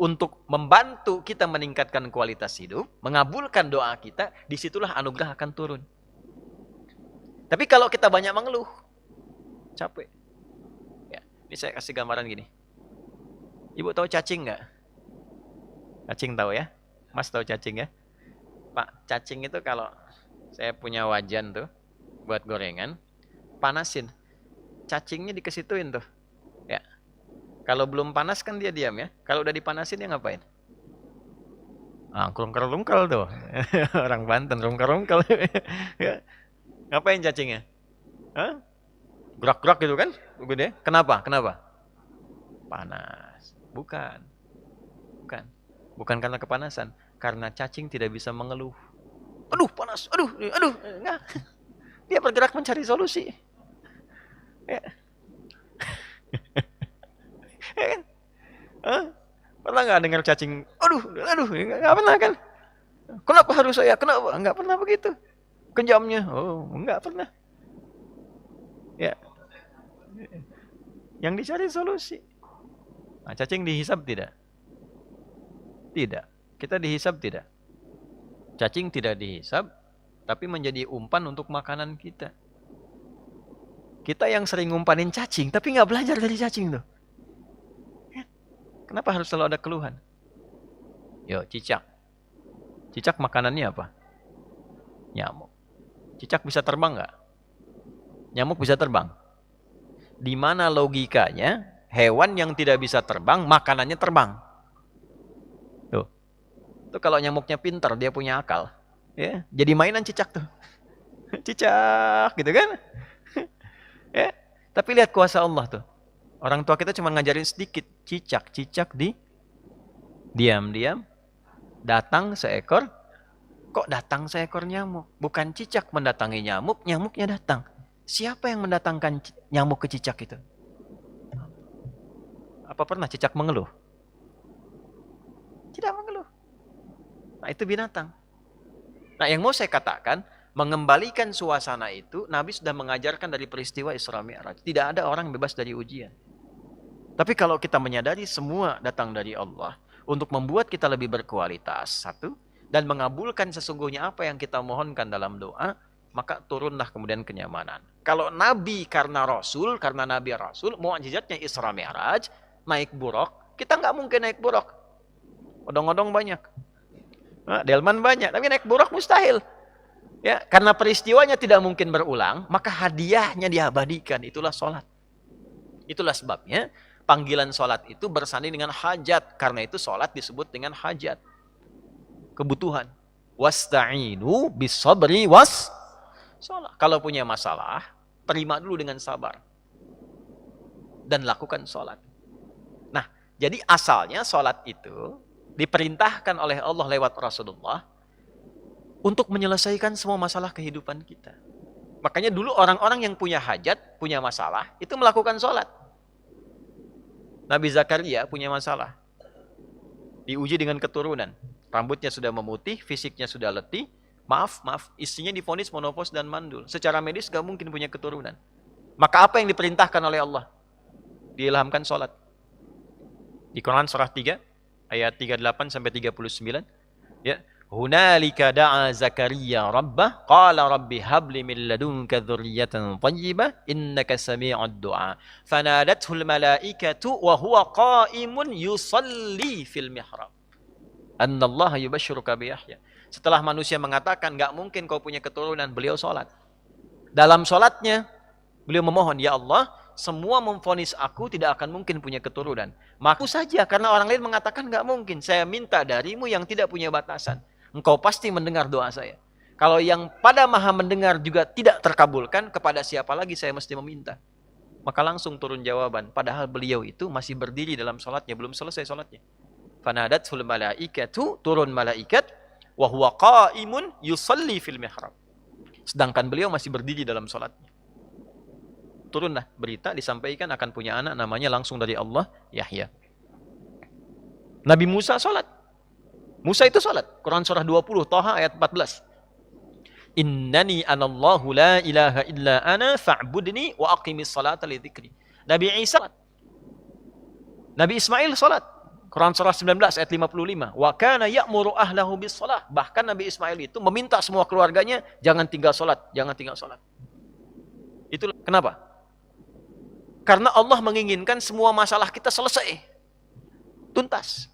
untuk membantu kita meningkatkan kualitas hidup, mengabulkan doa kita, disitulah anugerah akan turun. Tapi kalau kita banyak mengeluh, capek. Ya, ini saya kasih gambaran gini. Ibu tahu cacing nggak? Cacing tahu ya? Mas tahu cacing ya? Pak, cacing itu kalau saya punya wajan tuh buat gorengan, panasin. Cacingnya dikesituin tuh. Ya. Kalau belum panas kan dia diam ya. Kalau udah dipanasin dia ngapain? Ah, rungkel-rungkel tuh. Orang Banten rungkel-rungkel. Ya. Ngapain cacingnya? Hah? Gerak-gerak gitu kan? Gede. Kenapa? Kenapa? Panas. Bukan. Bukan. Bukan karena kepanasan. Karena cacing tidak bisa mengeluh. Aduh, panas. Aduh. Enggak. Dia bergerak mencari solusi. Ya. Ya kan? Hah? Pernah nggak dengar cacing? Aduh, nggak pernah kan? Kenapa harus saya? Kenapa? Nggak pernah begitu. Kejamnya, oh, nggak pernah. Ya, yang dicari solusi. Nah, cacing dihisap tidak? Tidak. Kita dihisap tidak? Cacing tidak dihisap, tapi menjadi umpan untuk makanan kita. Kita yang sering ngumpanin cacing, tapi nggak belajar dari cacing tuh. Kenapa harus selalu ada keluhan? Yo, cicak. Cicak makanannya apa? Nyamuk. Cicak bisa terbang nggak? Nyamuk bisa terbang. Di mana logikanya hewan yang tidak bisa terbang, makanannya terbang? Tuh. Itu kalau nyamuknya pintar, dia punya akal. Ya, jadi mainan cicak tuh. Cicak, gitu kan? Ya. Tapi lihat kuasa Allah tuh. Orang tua kita cuma ngajarin sedikit. Cicak di diam-diam datang seekor. Kok datang seekor nyamuk? Bukan cicak mendatangi nyamuk, nyamuknya datang. Siapa yang mendatangkan nyamuk ke cicak itu? Apa pernah cicak mengeluh? Tidak mengeluh. Nah, itu binatang. Nah, yang mau saya katakan, mengembalikan suasana itu, Nabi sudah mengajarkan dari peristiwa Isra Mi'raj. Tidak ada orang bebas dari ujian. Tapi kalau kita menyadari semua datang dari Allah untuk membuat kita lebih berkualitas, satu, dan mengabulkan sesungguhnya apa yang kita mohonkan dalam doa, maka turunlah kemudian kenyamanan. Kalau Nabi karena Rasul, karena Nabi Rasul, mukjizatnya Isra Mi'raj, naik buruk, kita nggak mungkin naik buruk. Odong-odong banyak. Nah, delman banyak, tapi naik buruk mustahil. Ya, karena peristiwanya tidak mungkin berulang, maka hadiahnya diabadikan, itulah sholat. Itulah sebabnya panggilan sholat itu bersanding dengan hajat. Karena itu sholat disebut dengan hajat. Kebutuhan. Wasta'inu bisabri was sholat. Kalau punya masalah, terima dulu dengan sabar. Dan lakukan sholat. Nah, jadi asalnya sholat itu diperintahkan oleh Allah lewat Rasulullah untuk menyelesaikan semua masalah kehidupan kita. Makanya dulu orang-orang yang punya hajat, punya masalah, itu melakukan sholat. Nabi Zakaria punya masalah. Diuji dengan keturunan. Rambutnya sudah memutih, fisiknya sudah letih. Maaf, istrinya divonis monopause dan mandul. Secara medis gak mungkin punya keturunan. Maka apa yang diperintahkan oleh Allah? Diilhamkan sholat. Di Quran surah 3, ayat 38 sampai 39. Ya. Hunalika da'a Zakaria rabbah qala rabbi habli min ladunka dzurriyyatan thayyibah innaka sami'ud du'a fanadathul malaikatu wa huwa qa'imun yusalli fil mihrab annallaha yubashshiruka bi Yahya. Setelah manusia mengatakan enggak mungkin kau punya keturunan, beliau salat. Dalam salatnya beliau memohon, ya Allah, semua memvonis aku tidak akan mungkin punya keturunan. Maku saja karena orang lain mengatakan enggak mungkin. Saya minta darimu yang tidak punya batasan. Engkau pasti mendengar doa saya. Kalau yang pada maha mendengar juga tidak terkabulkan, kepada siapa lagi saya mesti meminta? Maka langsung turun jawaban. Padahal beliau itu masih berdiri dalam sholatnya, belum selesai sholatnya. Fanadathul malaikatu, turun malaikat, wa huwa qa'imun yusalli fil mihrab. Sedangkan beliau masih berdiri dalam sholatnya. Turunlah berita, disampaikan akan punya anak, namanya langsung dari Allah, Yahya. Nabi Musa sholat. Musa itu sholat. Quran surah 20, Toha ayat 14. Innani anallahu la ilaha illa ana fa'budni wa aqimis salata li dzikri. Nabi Isa, Nabi Ismail salat. Quran surah 19 ayat 55. Wa kana ya'muru ahlahu bis salah. Bahkan Nabi Ismail itu meminta semua keluarganya jangan tinggal salat, jangan tinggal salat. Itulah kenapa? Karena Allah menginginkan semua masalah kita selesai. Tuntas.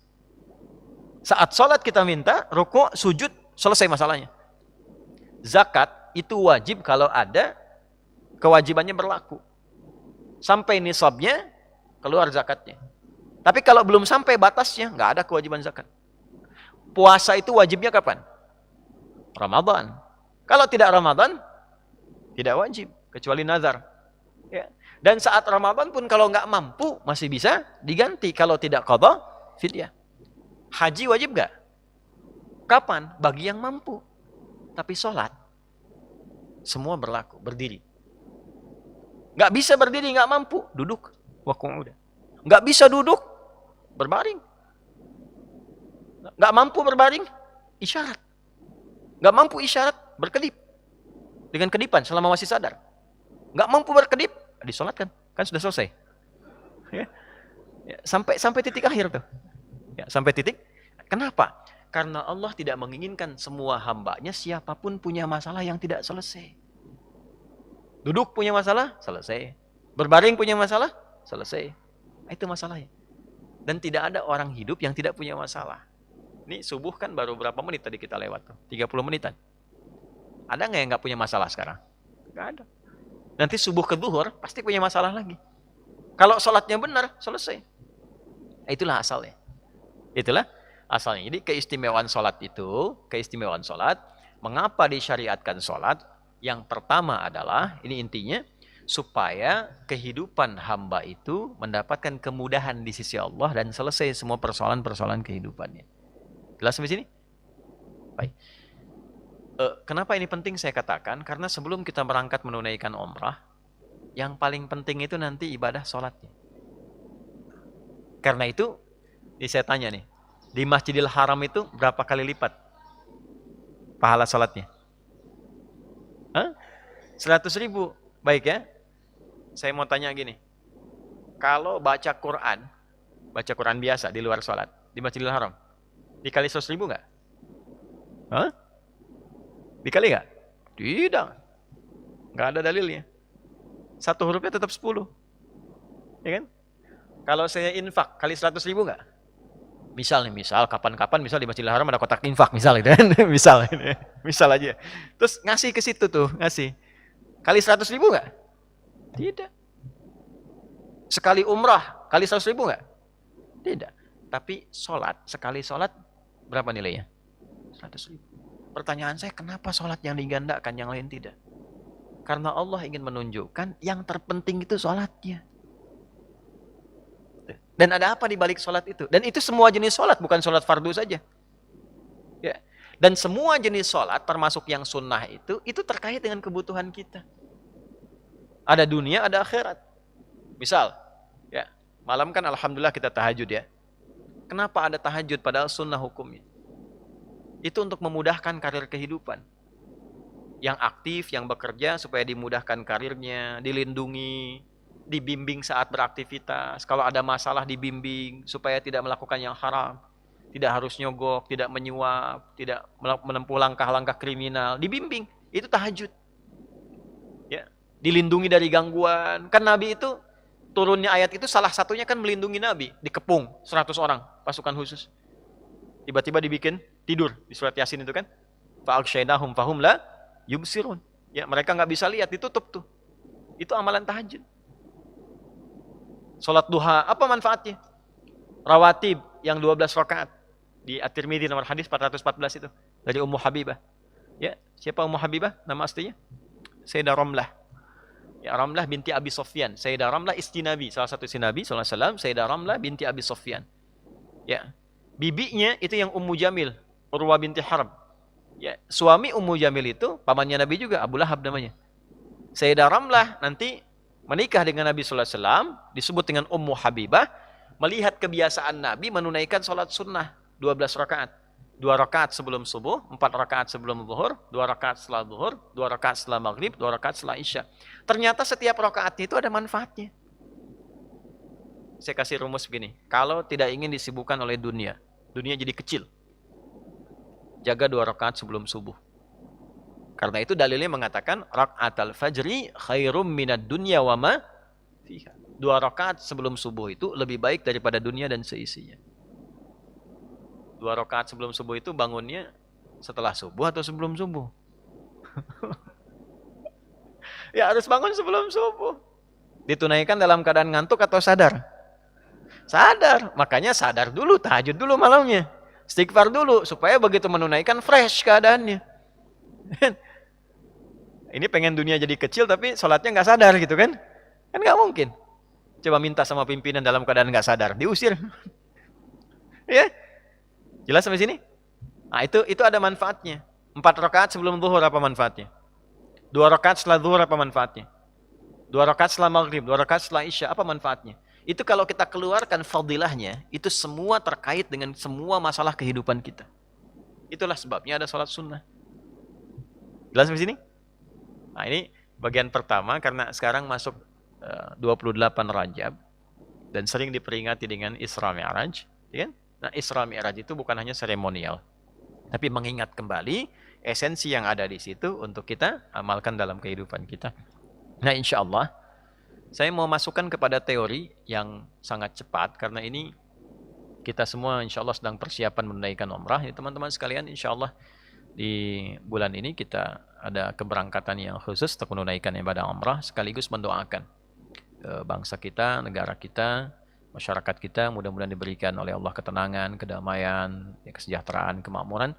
Saat salat kita minta, rukuk, sujud, selesai masalahnya. Zakat itu wajib kalau ada kewajibannya berlaku. Sampai nisabnya, keluar zakatnya. Tapi kalau belum sampai batasnya, nggak ada kewajiban zakat. Puasa itu wajibnya kapan? Ramadan. Kalau tidak Ramadan, tidak wajib, kecuali nazar. Ya. Dan saat Ramadan pun kalau nggak mampu, masih bisa diganti. Kalau tidak qadha, fidyah. Haji wajib nggak? Kapan? Bagi yang mampu. Tapi sholat, semua berlaku, berdiri. Nggak bisa berdiri, nggak mampu, duduk. Waqu'uda. Nggak bisa duduk, berbaring. Nggak mampu berbaring, isyarat. Nggak mampu isyarat, berkedip. Dengan kedipan selama masih sadar. Nggak mampu berkedip, disolatkan. Kan sudah selesai. Ya. Ya, sampai titik akhir tuh. Ya, sampai titik. Kenapa? Karena Allah tidak menginginkan semua hambanya siapapun punya masalah yang tidak selesai. Duduk punya masalah, selesai. Berbaring punya masalah, selesai. Itu masalahnya. Dan tidak ada orang hidup yang tidak punya masalah. Ini subuh kan baru berapa menit tadi kita lewat tuh? 30 menitan. Ada nggak yang nggak punya masalah sekarang? Nggak ada. Nanti subuh ke zuhur pasti punya masalah lagi. Kalau sholatnya benar, selesai. Itulah asalnya. Itulah asalnya. Jadi keistimewaan sholat itu, keistimewaan sholat, mengapa disyariatkan sholat? Yang pertama adalah, ini intinya, supaya kehidupan hamba itu mendapatkan kemudahan di sisi Allah dan selesai semua persoalan-persoalan kehidupannya. Jelas sampai sini? Baik. Kenapa ini penting saya katakan? Karena sebelum kita berangkat menunaikan umrah, yang paling penting itu nanti ibadah sholatnya. Karena itu, ini saya tanya nih, di Masjidil Haram itu berapa kali lipat pahala sholatnya? 100.000. Baik ya. Saya mau tanya gini. Kalau baca Quran biasa di luar sholat, di Masjidil Haram, dikali 100.000 nggak? Dikali nggak? Tidak. Nggak ada dalilnya. Satu hurufnya tetap 10. Ya kan? Kalau saya infak, kali 100.000 nggak? Misal kapan-kapan misal di Masjidil Haram ada kotak infak misal gitu kan. misal aja. Terus ngasih ke situ tuh, ngasih. Kali 100.000 nggak? Tidak. Sekali umrah, kali 100.000 nggak? Tidak. Tapi sekali sholat berapa nilainya? 100.000. Pertanyaan saya, kenapa sholat yang digandakan, yang lain tidak? Karena Allah ingin menunjukkan yang terpenting itu sholatnya. Dan ada apa di balik sholat itu? Dan itu semua jenis sholat, bukan sholat fardu saja. Ya. Dan semua jenis sholat, termasuk yang sunnah itu terkait dengan kebutuhan kita. Ada dunia, ada akhirat. Misal, ya, malam kan alhamdulillah kita tahajud ya. Kenapa ada tahajud padahal sunnah hukumnya? Itu untuk memudahkan karir kehidupan. Yang aktif, yang bekerja supaya dimudahkan karirnya, dilindungi, dibimbing saat beraktivitas. Kalau ada masalah dibimbing supaya tidak melakukan yang haram. Tidak harus nyogok, tidak menyuap, tidak menempuh langkah-langkah kriminal. Dibimbing, itu tahajud. Ya, dilindungi dari gangguan. Kan Nabi itu, turunnya ayat itu salah satunya kan melindungi Nabi. Dikepung 100 orang, pasukan khusus. Tiba-tiba dibikin tidur di surat Yasin itu kan. Fa'aksyainahum fahum la yubsirun. Ya, mereka nggak bisa lihat, ditutup tuh. Itu amalan tahajud. Salat duha, apa manfaatnya? Rawatib yang 12 rakaat. Di At-Tirmidzi nomor hadis 414 itu. Dari Ummu Habibah. Ya, siapa Ummu Habibah? Nama aslinya? Sayyidah Ramlah. Ya, Ramlah binti Abi Sufyan. Sayyidah Ramlah istri Nabi. Salah satu istri Nabi SAW. Sayyidah Ramlah binti Abi Sufyan. Ya. Bibinya itu yang Ummu Jamil. Urwah binti Harb. Ya, suami Ummu Jamil itu, pamannya Nabi juga, Abu Lahab namanya. Sayyidah Ramlah nanti menikah dengan Nabi SAW, disebut dengan Ummu Habibah, melihat kebiasaan Nabi menunaikan sholat sunnah 12 rakaat. 2 rakaat sebelum subuh, 4 rakaat sebelum zuhur, 2 rakaat setelah zuhur, 2 rakaat setelah maghrib, 2 rakaat setelah isya. Ternyata setiap rakaatnya itu ada manfaatnya. Saya kasih rumus begini, kalau tidak ingin disibukkan oleh dunia, dunia jadi kecil, jaga 2 rakaat sebelum subuh. Karena itu dalilnya mengatakan rakaatul fajri khairum minad dunya wa ma fiha. 2 rakaat sebelum subuh itu lebih baik daripada dunia dan seisinya. 2 rakaat sebelum subuh itu bangunnya setelah subuh atau sebelum subuh? Ya harus bangun sebelum subuh. Ditunaikan dalam keadaan ngantuk atau sadar? Sadar. Makanya sadar dulu, tahajud dulu malamnya. Istighfar dulu supaya begitu menunaikan fresh keadaannya. Ini pengen dunia jadi kecil tapi sholatnya nggak sadar gitu kan? Kan nggak mungkin. Coba minta sama pimpinan dalam keadaan nggak sadar, diusir. Ya, jelas sampai sini? Nah itu ada manfaatnya. 4 rakaat sebelum zuhur apa manfaatnya? 2 rakaat setelah zuhur apa manfaatnya? 2 rakaat setelah maghrib, 2 rakaat setelah isya apa manfaatnya? Itu kalau kita keluarkan fadilahnya, itu semua terkait dengan semua masalah kehidupan kita. Itulah sebabnya ada sholat sunnah. Jelas sampai sini? Nah ini bagian pertama karena sekarang masuk 28 Rajab dan sering diperingati dengan Isra Mi'raj, ya kan? Nah, Isra Mi'raj itu bukan hanya seremonial, tapi mengingat kembali esensi yang ada di situ untuk kita amalkan dalam kehidupan kita. Nah, insya Allah saya mau masukkan kepada teori yang sangat cepat karena ini kita semua insya Allah sedang persiapan menunaikan umrah. Ya, teman-teman sekalian, insya Allah di bulan ini kita ada keberangkatan yang khusus untuk menunaikan ibadah umrah sekaligus mendoakan bangsa kita, negara kita, masyarakat kita mudah-mudahan diberikan oleh Allah ketenangan, kedamaian, kesejahteraan, kemakmuran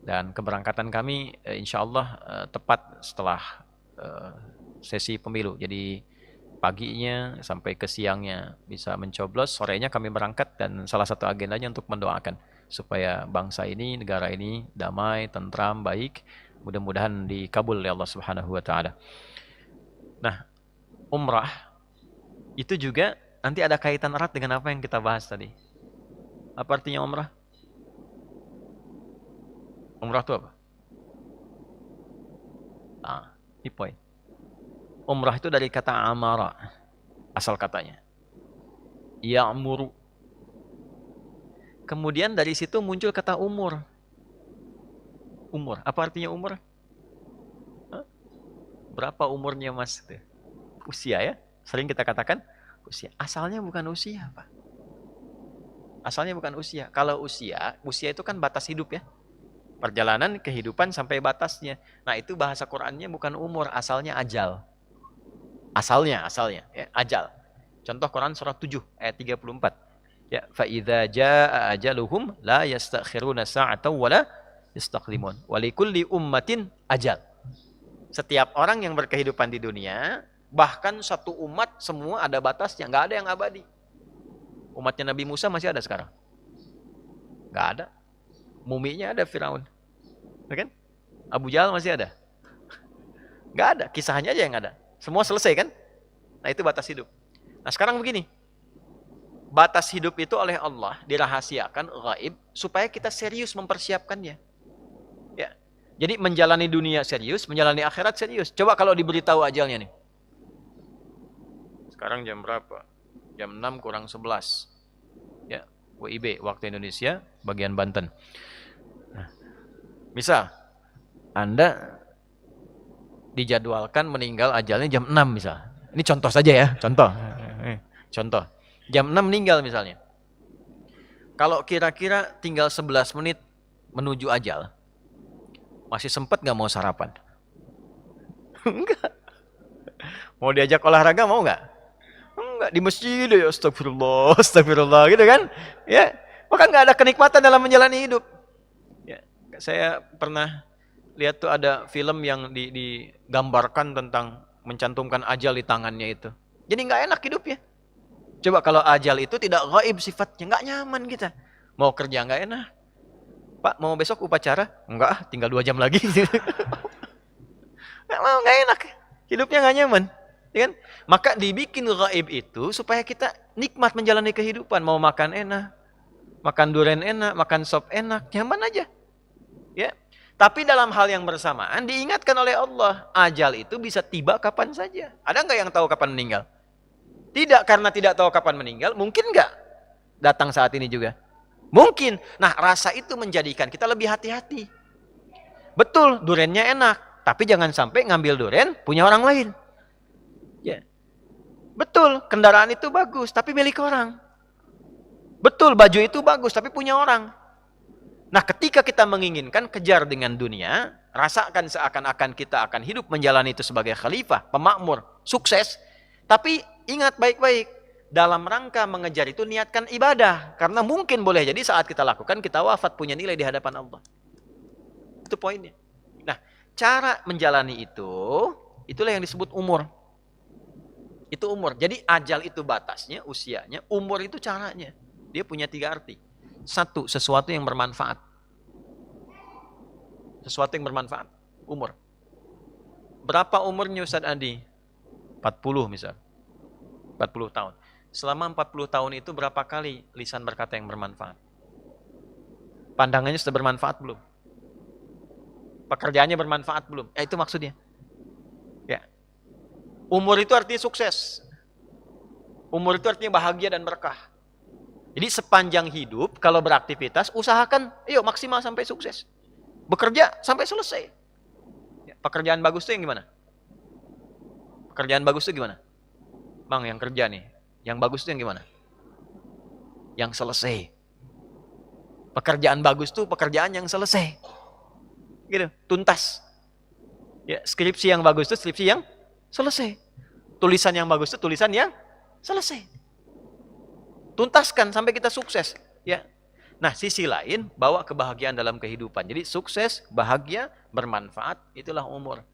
dan keberangkatan kami insya Allah tepat setelah sesi pemilu. Jadi paginya sampai ke siangnya bisa mencoblos, sorenya kami berangkat dan salah satu agendanya untuk mendoakan supaya bangsa ini, negara ini damai, tentram, baik. Mudah-mudahan dikabul oleh Allah Subhanahu wa taala. Nah, umrah itu juga nanti ada kaitan erat dengan apa yang kita bahas tadi. Apa artinya umrah? Umrah itu apa? Ini poin. Umrah itu dari kata amara, asal katanya. Ya'muru. Kemudian dari situ muncul kata umur. Umur. Apa artinya umur? Berapa umurnya mas? Usia ya. Sering kita katakan usia. Asalnya bukan usia, Pak. Asalnya bukan usia. Kalau usia itu kan batas hidup ya. Perjalanan kehidupan sampai batasnya. Nah itu bahasa Qur'annya bukan umur, asalnya ajal. Asalnya ya, ajal. Contoh Quran surah 7 ayat 34. Ya, fa idza jaa ajaluhum la yastakhiruna sa'atan wa la yastaqdimun. Wa likulli ummatin ajal. Setiap orang yang berkehidupan di dunia, bahkan satu umat semua ada batasnya, nggak ada yang abadi. Umatnya Nabi Musa masih ada sekarang? Nggak ada. Muminya ada Firaun. Kan? Abu Jahal masih ada? Nggak ada. Kisahnya aja yang ada. Semua selesai kan? Nah itu batas hidup. Nah sekarang begini. Batas hidup itu oleh Allah dirahasiakan, gaib, supaya kita serius mempersiapkannya. Ya. Jadi menjalani dunia serius, menjalani akhirat serius. Coba kalau diberitahu ajalnya nih. Sekarang jam berapa? Jam 6 kurang 11. Ya, WIB, waktu Indonesia, bagian Banten. Nah, misal, Anda dijadwalkan meninggal ajalnya jam 6 misal. Ini contoh saja ya, contoh. Contoh. Jam 6 meninggal misalnya. Kalau kira-kira tinggal 11 menit menuju ajal, masih sempat nggak mau sarapan? Enggak. Mau diajak olahraga mau nggak? Enggak, di masjid ya astagfirullah gitu kan? Ya, maka nggak ada kenikmatan dalam menjalani hidup. Ya, saya pernah lihat tuh ada film yang digambarkan tentang mencantumkan ajal di tangannya itu. Jadi nggak enak hidupnya. Coba kalau ajal itu tidak gaib sifatnya, nggak nyaman kita. Mau kerja nggak enak. Pak, mau besok upacara? Enggak, tinggal 2 jam lagi. Nggak mau, nggak enak. Hidupnya nggak nyaman. Ya kan? Maka dibikin gaib itu supaya kita nikmat menjalani kehidupan. Mau makan enak, makan durian enak, makan sop enak, nyaman aja. Tapi dalam hal yang bersamaan diingatkan oleh Allah, ajal itu bisa tiba kapan saja. Ada nggak yang tahu kapan meninggal? Tidak, karena tidak tahu kapan meninggal, mungkin nggak datang saat ini juga? Mungkin. Nah, rasa itu menjadikan kita lebih hati-hati. Betul, durennya enak, tapi jangan sampai ngambil duren punya orang lain. Ya. Betul, kendaraan itu bagus, tapi milik orang. Betul, baju itu bagus, tapi punya orang. Nah, ketika kita menginginkan kejar dengan dunia, rasakan seakan-akan kita akan hidup menjalani itu sebagai khalifah, pemakmur, sukses. Tapi ingat baik-baik, dalam rangka mengejar itu niatkan ibadah. Karena mungkin boleh jadi saat kita lakukan, kita wafat punya nilai di hadapan Allah. Itu poinnya. Nah, cara menjalani itu, itulah yang disebut umur. Itu umur. Jadi ajal itu batasnya, usianya, umur itu caranya. Dia punya 3 arti. Satu, sesuatu yang bermanfaat. Sesuatu yang bermanfaat. Umur. Berapa umurnya Ustaz Adi? 40 misal. 40 tahun. Selama 40 tahun itu berapa kali lisan berkata yang bermanfaat? Pandangannya sudah bermanfaat belum? Pekerjaannya bermanfaat belum? Ya, itu maksudnya. Ya. Umur itu artinya sukses. Umur itu artinya bahagia dan berkah. Jadi sepanjang hidup, kalau beraktivitas, usahakan, yuk maksimal sampai sukses. Bekerja sampai selesai. Ya, pekerjaan bagus itu yang gimana? Pekerjaan bagus itu gimana? Bang, yang kerja nih. Yang bagus itu yang gimana? Yang selesai. Pekerjaan bagus itu pekerjaan yang selesai. Gitu, tuntas. Ya, skripsi yang bagus itu skripsi yang selesai. Tulisan yang bagus itu tulisan yang selesai. Tuntaskan sampai kita sukses, ya. Nah, sisi lain bawa kebahagiaan dalam kehidupan. Jadi sukses, bahagia, bermanfaat, itulah umur.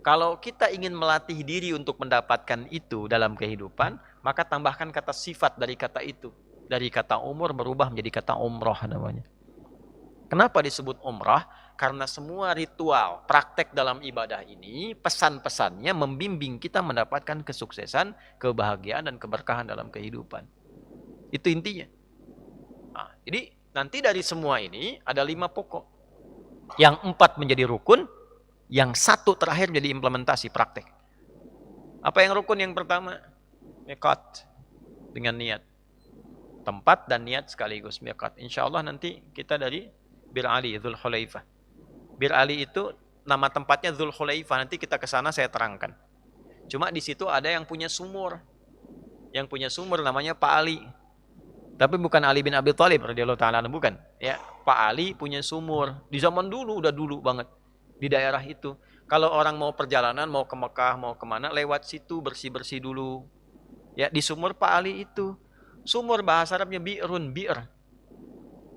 Kalau kita ingin melatih diri untuk mendapatkan itu dalam kehidupan, maka tambahkan kata sifat dari kata itu. Dari kata umur berubah menjadi kata umroh namanya. Kenapa disebut umrah? Karena semua ritual, praktek dalam ibadah ini, pesan-pesannya membimbing kita mendapatkan kesuksesan, kebahagiaan, dan keberkahan dalam kehidupan. Itu intinya. Nah, jadi nanti dari semua ini ada 5 pokok. Yang 4 menjadi rukun, yang 1 terakhir menjadi implementasi praktek. Apa yang rukun yang pertama? Miqat, dengan niat. Tempat dan niat sekaligus miqat. Insya Allah nanti kita dari Bir Ali, Dzul Khulaifah. Bir Ali itu nama tempatnya Dzul Khulaifah. Nanti kita ke sana saya terangkan. Cuma di situ ada yang punya sumur. Yang punya sumur namanya Pak Ali. Tapi bukan Ali bin Abi Thalib radhiyallahu ta'ala, bukan. Ya, Pak Ali punya sumur. Di zaman dulu, udah dulu banget. Di daerah itu. Kalau orang mau perjalanan, mau ke Mekah, mau kemana, lewat situ bersih-bersih dulu. Ya, di sumur Pak Ali itu. Sumur bahasa Arabnya bi'run, bi'r.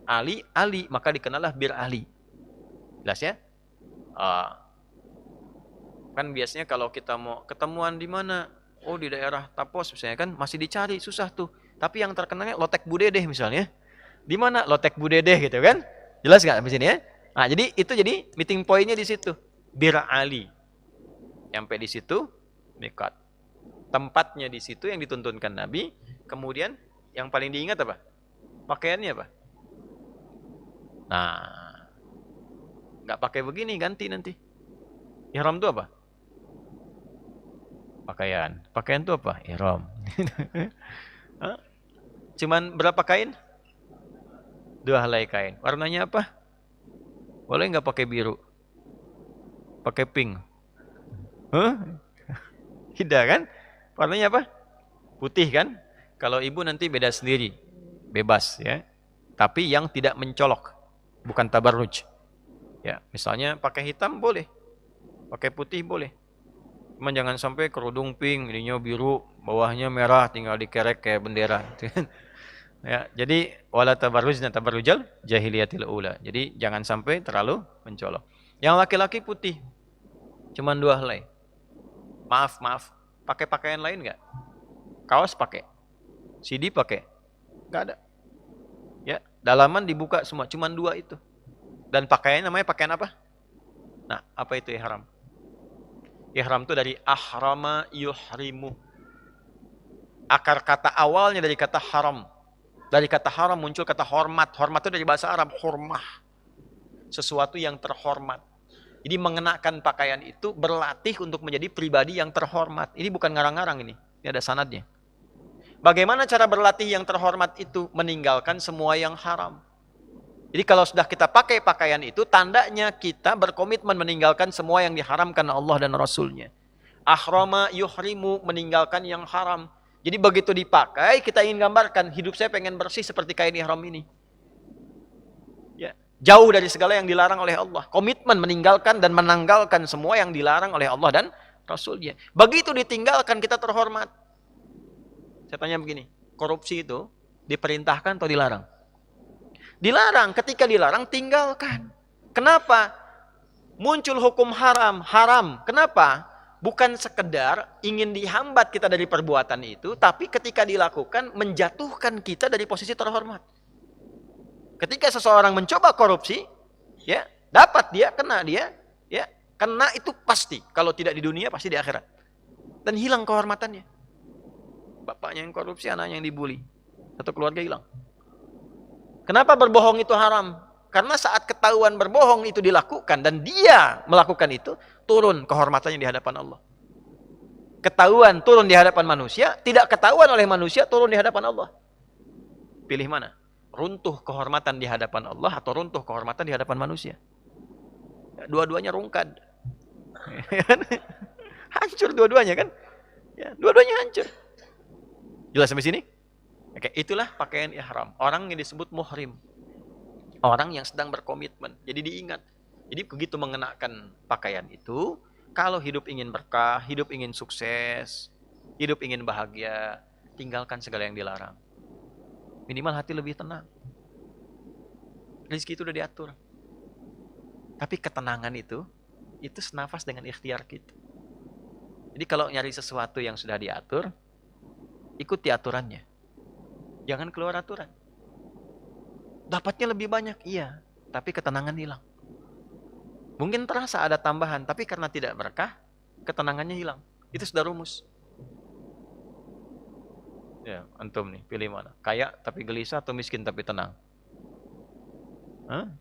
Ali, Ali, maka dikenallah Bir Ali. Jelas ya? Kan biasanya kalau kita mau ketemuan di mana? Oh, di daerah Tapos misalnya kan masih dicari, susah tuh. Tapi yang terkenalnya Lotek Budedeh misalnya. Di mana Lotek Budedeh gitu kan? Jelas nggak di sini ya? Nah, jadi itu jadi meeting point-nya di situ. Bir Ali. Sampai di situ miqat. Tempatnya di situ yang dituntunkan Nabi. Kemudian yang paling diingat apa? Pakaiannya apa? Nah, nggak pakai begini, ganti nanti. Ihram itu apa? Pakaian. Pakaian itu apa? Ihram. Cuman berapa kain? 2 helai kain. Warnanya apa? Boleh nggak pakai biru? Pakai pink? Tidak kan? Warnanya apa? Putih kan? Kalau ibu nanti beda sendiri. Bebas ya. Tapi yang tidak mencolok. Bukan tabarruj. Ya, misalnya pakai hitam boleh. Pakai putih boleh. Cuman jangan sampai kerudung pink, ininya biru, bawahnya merah, tinggal dikerek kayak bendera. Ya, jadi wala tabarrujna tabarrujal jahiliyatil ula. Jadi jangan sampai terlalu mencolok. Yang laki-laki putih. Cuman 2 helai. Maaf. Pakai pakaian lain enggak? Kaos pakai. CD pakai. Enggak ada. Ya, dalaman dibuka semua, cuman 2 itu. Dan pakaiannya namanya pakaian apa? Nah, apa itu ihram? Ihram itu dari ahrama yuhrimu. Akar kata awalnya dari kata haram. Dari kata haram muncul kata hormat. Hormat itu dari bahasa Arab, hormah. sesuatu yang terhormat. Jadi mengenakan pakaian itu berlatih untuk menjadi pribadi yang terhormat. Ini bukan ngarang-ngarang ini ada sanadnya. Bagaimana cara berlatih yang terhormat itu? Meninggalkan semua yang haram. Jadi kalau sudah kita pakai pakaian itu, tandanya kita berkomitmen meninggalkan semua yang diharamkan Allah dan Rasulnya. Ahrama yuhrimu, meninggalkan yang haram. Jadi begitu dipakai, kita ingin gambarkan, hidup saya pengen bersih seperti kain ihram ini. Ya, jauh dari segala yang dilarang oleh Allah. Komitmen meninggalkan dan menanggalkan semua yang dilarang oleh Allah dan Rasulnya. Begitu ditinggalkan, kita terhormat. Saya tanya begini, korupsi itu diperintahkan atau dilarang? Dilarang. Ketika dilarang, tinggalkan. Kenapa? Muncul hukum haram. Kenapa? Bukan sekedar ingin dihambat kita dari perbuatan itu, tapi ketika dilakukan menjatuhkan kita dari posisi terhormat. Ketika seseorang mencoba korupsi, ya, dapat dia, ya, kena itu pasti. Kalau tidak di dunia pasti di akhirat. Dan hilang kehormatannya. Bapaknya yang korupsi, anaknya yang dibully. Satu keluarga hilang. Kenapa berbohong itu haram? Karena saat ketahuan berbohong itu dilakukan dan dia melakukan itu, turun kehormatannya di hadapan Allah. Ketahuan turun di hadapan manusia, tidak ketahuan oleh manusia, turun di hadapan Allah. Pilih mana? Runtuh kehormatan di hadapan Allah atau runtuh kehormatan di hadapan manusia? Dua-duanya rungkad. Hancur dua-duanya kan? Ya, dua-duanya hancur. Jelas sampai sini? Oke, itulah pakaian ihram. Orang yang disebut muhrim. Orang yang sedang berkomitmen. Jadi diingat. Jadi begitu mengenakan pakaian itu, kalau hidup ingin berkah, hidup ingin sukses, hidup ingin bahagia, tinggalkan segala yang dilarang. Minimal hati lebih tenang. Rezeki itu udah diatur. Tapi ketenangan itu senafas dengan ikhtiar kita. Jadi kalau nyari sesuatu yang sudah diatur, ikuti aturannya. Jangan keluar aturan. Dapatnya lebih banyak, iya. Tapi ketenangan hilang. Mungkin terasa ada tambahan, tapi karena tidak berkah, ketenangannya hilang. Itu sudah rumus. Ya, antum nih, pilih mana? Kaya tapi gelisah atau miskin tapi tenang? Hah?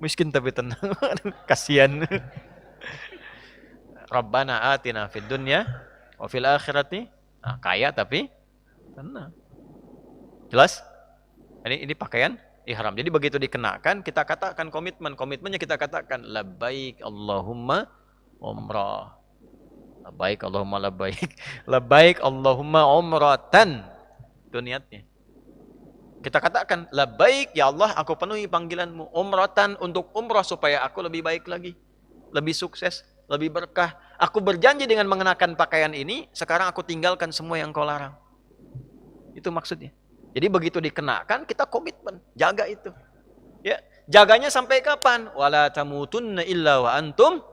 Miskin tapi tenang. Kasihan. Rabbana atina fid dunya wa fil akhirati. Nah, kaya tapi tenang. Jelas? Ini pakaian ihram. Jadi begitu dikenakan, kita katakan komitmen. Komitmennya kita katakan labbaik Allahumma umrah. Labbaik Allahumma labbaik. Labbaik Allahumma umratan. Itu niatnya. Kita katakan labbaik ya Allah, aku penuhi panggilanmu. Umratan, untuk umrah supaya aku lebih baik lagi. Lebih sukses, lebih berkah. Aku berjanji dengan mengenakan pakaian ini, sekarang aku tinggalkan semua yang kau larang. Itu maksudnya. Jadi begitu dikenakan, kita komitmen, jaga itu. Ya, jaganya sampai kapan? Wala tamutunna illa wa antum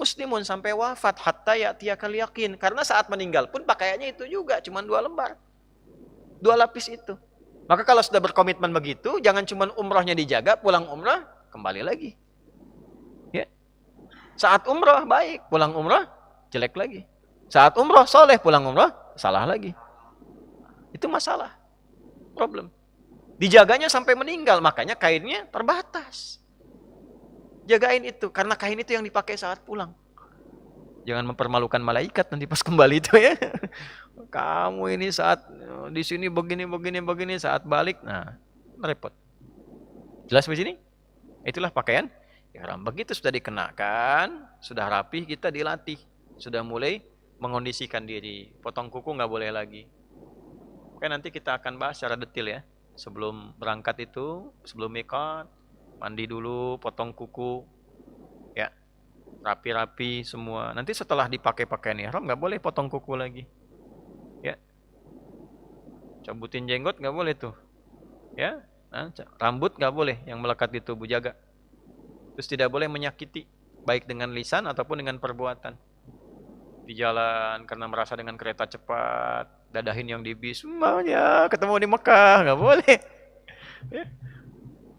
muslimun, sampai wafat, hatta ya'tiyakal yakin. Karena saat meninggal pun pakaiannya itu juga, cuma 2 lembar. 2 lapis itu. Maka kalau sudah berkomitmen begitu, jangan cuma umrahnya dijaga, pulang umrah, kembali lagi. Ya. Saat umrah baik, pulang umrah jelek lagi. Saat umrah soleh, pulang umrah salah lagi. Itu masalah. Problem. Dijaganya sampai meninggal, makanya kainnya terbatas. Jagain itu, karena kain itu yang dipakai saat pulang. Jangan mempermalukan malaikat nanti pas kembali itu ya. Kamu ini saat di sini begini, saat balik, nah repot. Jelas di sini? Itulah pakaian ihram. Begitu sudah dikenakan, sudah rapi, kita dilatih, sudah mulai mengondisikan diri. Potong kuku nggak boleh lagi. Oke, nanti kita akan bahas secara detail ya. Sebelum berangkat itu, sebelum miqat, mandi dulu, potong kuku, ya, rapi-rapi semua. Nanti setelah dipakai pakaian ihram nggak boleh potong kuku lagi, ya. Cabutin jenggot nggak boleh tuh, ya. Nah, rambut nggak boleh yang melekat di tubuh, jaga. Terus tidak boleh menyakiti, baik dengan lisan ataupun dengan perbuatan. Di jalan karena merasa dengan kereta cepat, dadahin yang di bis, semuanya ketemu di Mekah, nggak boleh. Ya.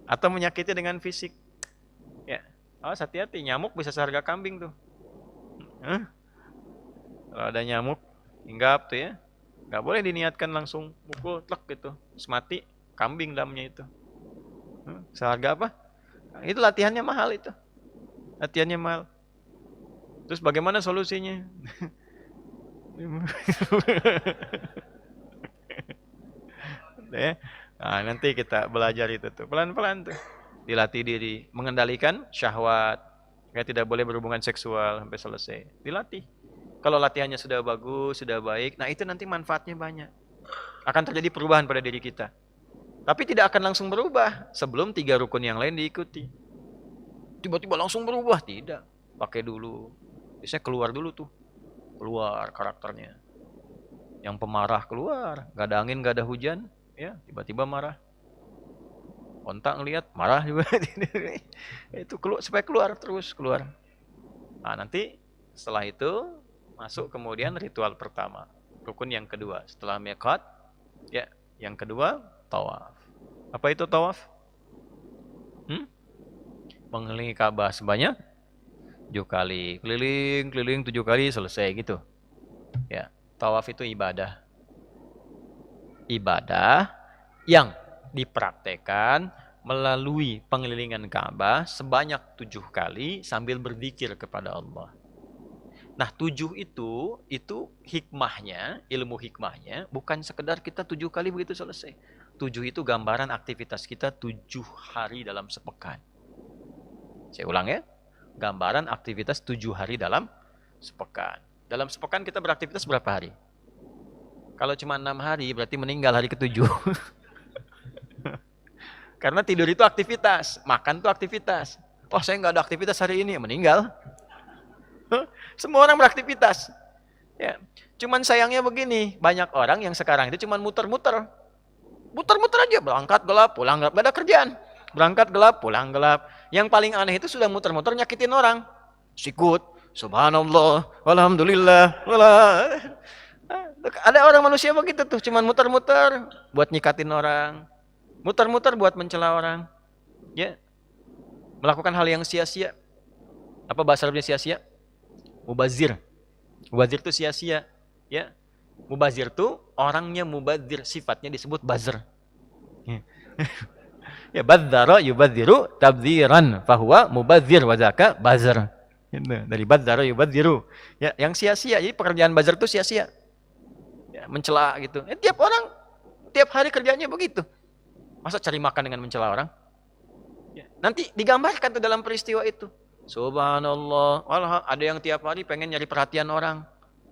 Atau menyakiti dengan fisik. Ya, awas hati-hati, nyamuk bisa seharga kambing tuh. Kalau ada nyamuk, hinggap tuh ya, nggak boleh diniatkan langsung mukul, tlek gitu, terus mati, kambing dalamnya itu. Seharga apa? Itu latihannya mahal itu. Latihannya mahal. Terus bagaimana solusinya? Ya. Nah, nanti kita belajar itu tuh. Pelan-pelan tuh. Dilatih diri, mengendalikan syahwat. Ya, tidak boleh berhubungan seksual sampai selesai. Dilatih. Kalau latihannya sudah bagus, sudah baik, nah itu nanti manfaatnya banyak. Akan terjadi perubahan pada diri kita. Tapi tidak akan langsung berubah sebelum 3 rukun yang lain diikuti. Tiba-tiba langsung berubah, tidak. Pakai dulu. Biasanya keluar dulu tuh. Keluar karakternya. Yang pemarah keluar, gak ada angin, gak ada hujan, ya tiba-tiba marah. Kontak ngelihat marah juga. Itu supaya keluar terus keluar. Nah, nanti setelah itu masuk kemudian ritual pertama, rukun yang kedua setelah miqat, ya yang kedua tawaf. Apa itu tawaf? Mengelilingi Ka'bah sebanyak 7 kali, keliling 7 kali selesai gitu. Ya, tawaf itu ibadah. Ibadah yang dipraktekkan melalui pengelilingan Ka'bah sebanyak 7 kali sambil berzikir kepada Allah. Nah, 7 itu hikmahnya, ilmu hikmahnya bukan sekedar kita 7 kali begitu selesai. 7 itu gambaran aktivitas kita 7 hari dalam sepekan. Saya ulang ya, gambaran aktivitas 7 hari dalam sepekan. Dalam sepekan kita beraktivitas berapa hari? Kalau cuma 6 hari berarti meninggal hari ke-7. Karena tidur itu aktivitas, makan itu aktivitas. Oh, saya nggak ada aktivitas hari ini, meninggal. Semua orang beraktivitas. Ya. Cuman sayangnya begini, banyak orang yang sekarang itu cuma muter-muter. Muter-muter aja, berangkat gelap, pulang gelap, gak ada kerjaan. Berangkat gelap, pulang gelap. Yang paling aneh itu sudah muter-muter nyakitin orang. Sikut, subhanallah, walhamdulillah, Ada orang manusia begitu tuh, cuman muter-muter buat nyikatin orang, muter-muter buat mencela orang, ya, melakukan hal yang sia-sia. Apa bahasa Arabnya sia-sia? Mubazir. Mubazir itu sia-sia, ya. Mubazir itu orangnya mubazir, sifatnya disebut bazir. Ya, badzara yubadziru tabdziran, fahuwa mubazir wa zaka bazir. Dari badzara yubadziru. Ya, yang sia-sia. Jadi pekerjaan bazir itu sia-sia. Ya, mencela gitu. Tiap orang tiap hari kerjanya begitu. Masa cari makan dengan mencela orang? Ya, nanti digambarkan tuh dalam peristiwa itu. Subhanallah. Ada yang tiap hari pengen nyari perhatian orang.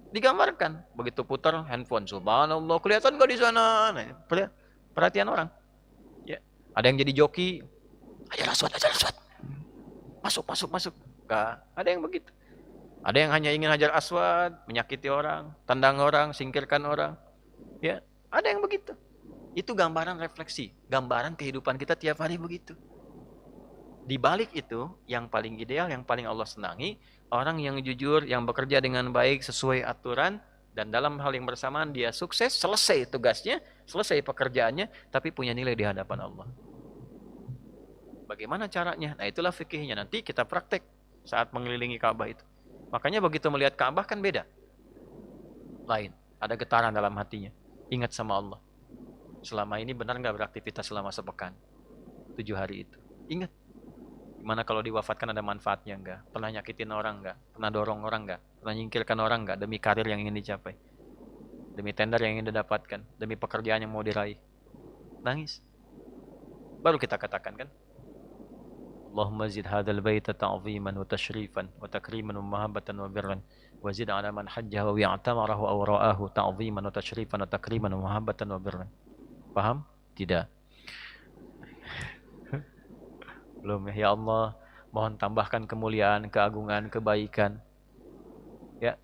Digambarkan. Begitu putar handphone. Subhanallah. Kelihatan gak di sana? Nah, perhatian orang. Ya. Ada yang jadi joki. Ajar aswad. Masuk. Gak. Ada yang begitu. Ada yang hanya ingin hajar aswad, menyakiti orang, tendang orang, singkirkan orang. Ya, ada yang begitu. Itu gambaran refleksi, gambaran kehidupan kita tiap hari begitu. Di balik itu, yang paling ideal, yang paling Allah senangi, orang yang jujur, yang bekerja dengan baik sesuai aturan, dan dalam hal yang bersamaan dia sukses, selesai tugasnya, selesai pekerjaannya, tapi punya nilai di hadapan Allah. Bagaimana caranya? Nah, itulah fikihnya. Nanti kita praktek saat mengelilingi Ka'bah itu. Makanya begitu melihat Ka'bah kan beda. Lain. Ada getaran dalam hatinya. Ingat sama Allah. Selama ini benar nggak beraktivitas selama sepekan? 7 hari itu. Ingat. Gimana kalau diwafatkan ada manfaatnya nggak? Pernah nyakitin orang nggak? Pernah dorong orang nggak? Pernah nyingkirkan orang nggak? Demi karir yang ingin dicapai. Demi tender yang ingin didapatkan. Demi pekerjaan yang mau diraih. Nangis. Baru kita katakan kan? Allahumma zid hadzal baita ta'ziman wa tashrifan wa takriman wa mahabbatan wa birran wa zid 'ala man hajjaha wa i'tamarahu aw ra'ahu ta'ziman wa tashrifan wa takriman wa mahabbatan wa birran. Paham? Tidak. Belum ya Allah, mohon tambahkan kemuliaan, keagungan, kebaikan ya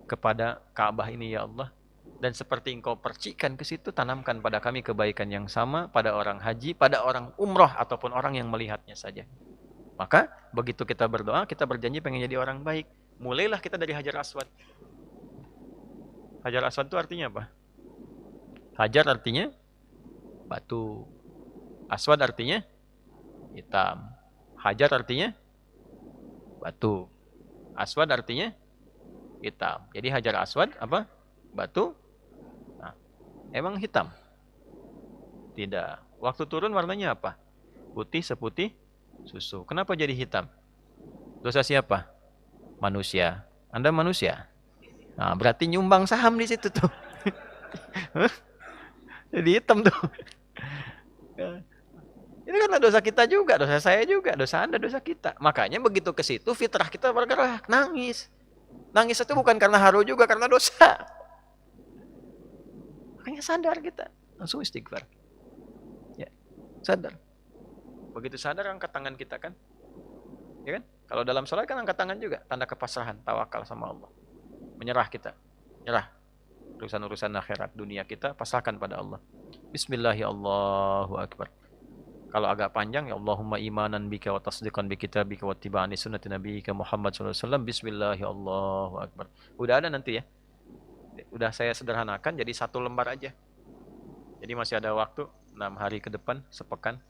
kepada Ka'bah ini ya Allah. Dan seperti engkau percikan ke situ, tanamkan pada kami kebaikan yang sama pada orang haji, pada orang umroh ataupun orang yang melihatnya saja. Maka begitu kita berdoa, kita berjanji pengen jadi orang baik. Mulailah kita dari Hajar Aswad. Hajar Aswad itu artinya apa? Hajar artinya batu. Aswad artinya hitam. Hajar artinya batu. Aswad artinya hitam. Jadi Hajar Aswad apa? Batu. Nah, emang hitam? Tidak. Waktu turun warnanya apa? Putih seputih susu. Kenapa jadi hitam? Dosa siapa? Manusia. Anda manusia. Nah, berarti nyumbang saham di situ tuh. Jadi hitam tuh. Ini karena dosa kita juga, dosa saya juga, dosa Anda, dosa kita. Makanya begitu ke situ fitrah kita bergerak, nangis. Nangis itu bukan karena haru juga, karena dosa. Makanya sadar kita, langsung istighfar. Ya, sadar. Begitu sadar angkat tangan kita kan. Ya kan? Kalau dalam sholat kan angkat tangan juga, tanda kepasrahan, tawakal sama Allah. Menyerah kita. Nyerah. Urusan-urusan akhirat dunia kita pasrahkan pada Allah. Bismillahirrahmanirrahim. Allahu akbar. Kalau agak panjang, ya Allahumma imanan bika wa tasdiqan bi kitabika wa tiba'ani sunnati nabiyyika Muhammad sallallahu alaihi wasallam. Bismillahirrahmanirrahim. Allahu akbar. Udah ada nanti ya. Udah saya sederhanakan jadi 1 lembar aja. Jadi masih ada waktu 6 hari ke depan, sepekan.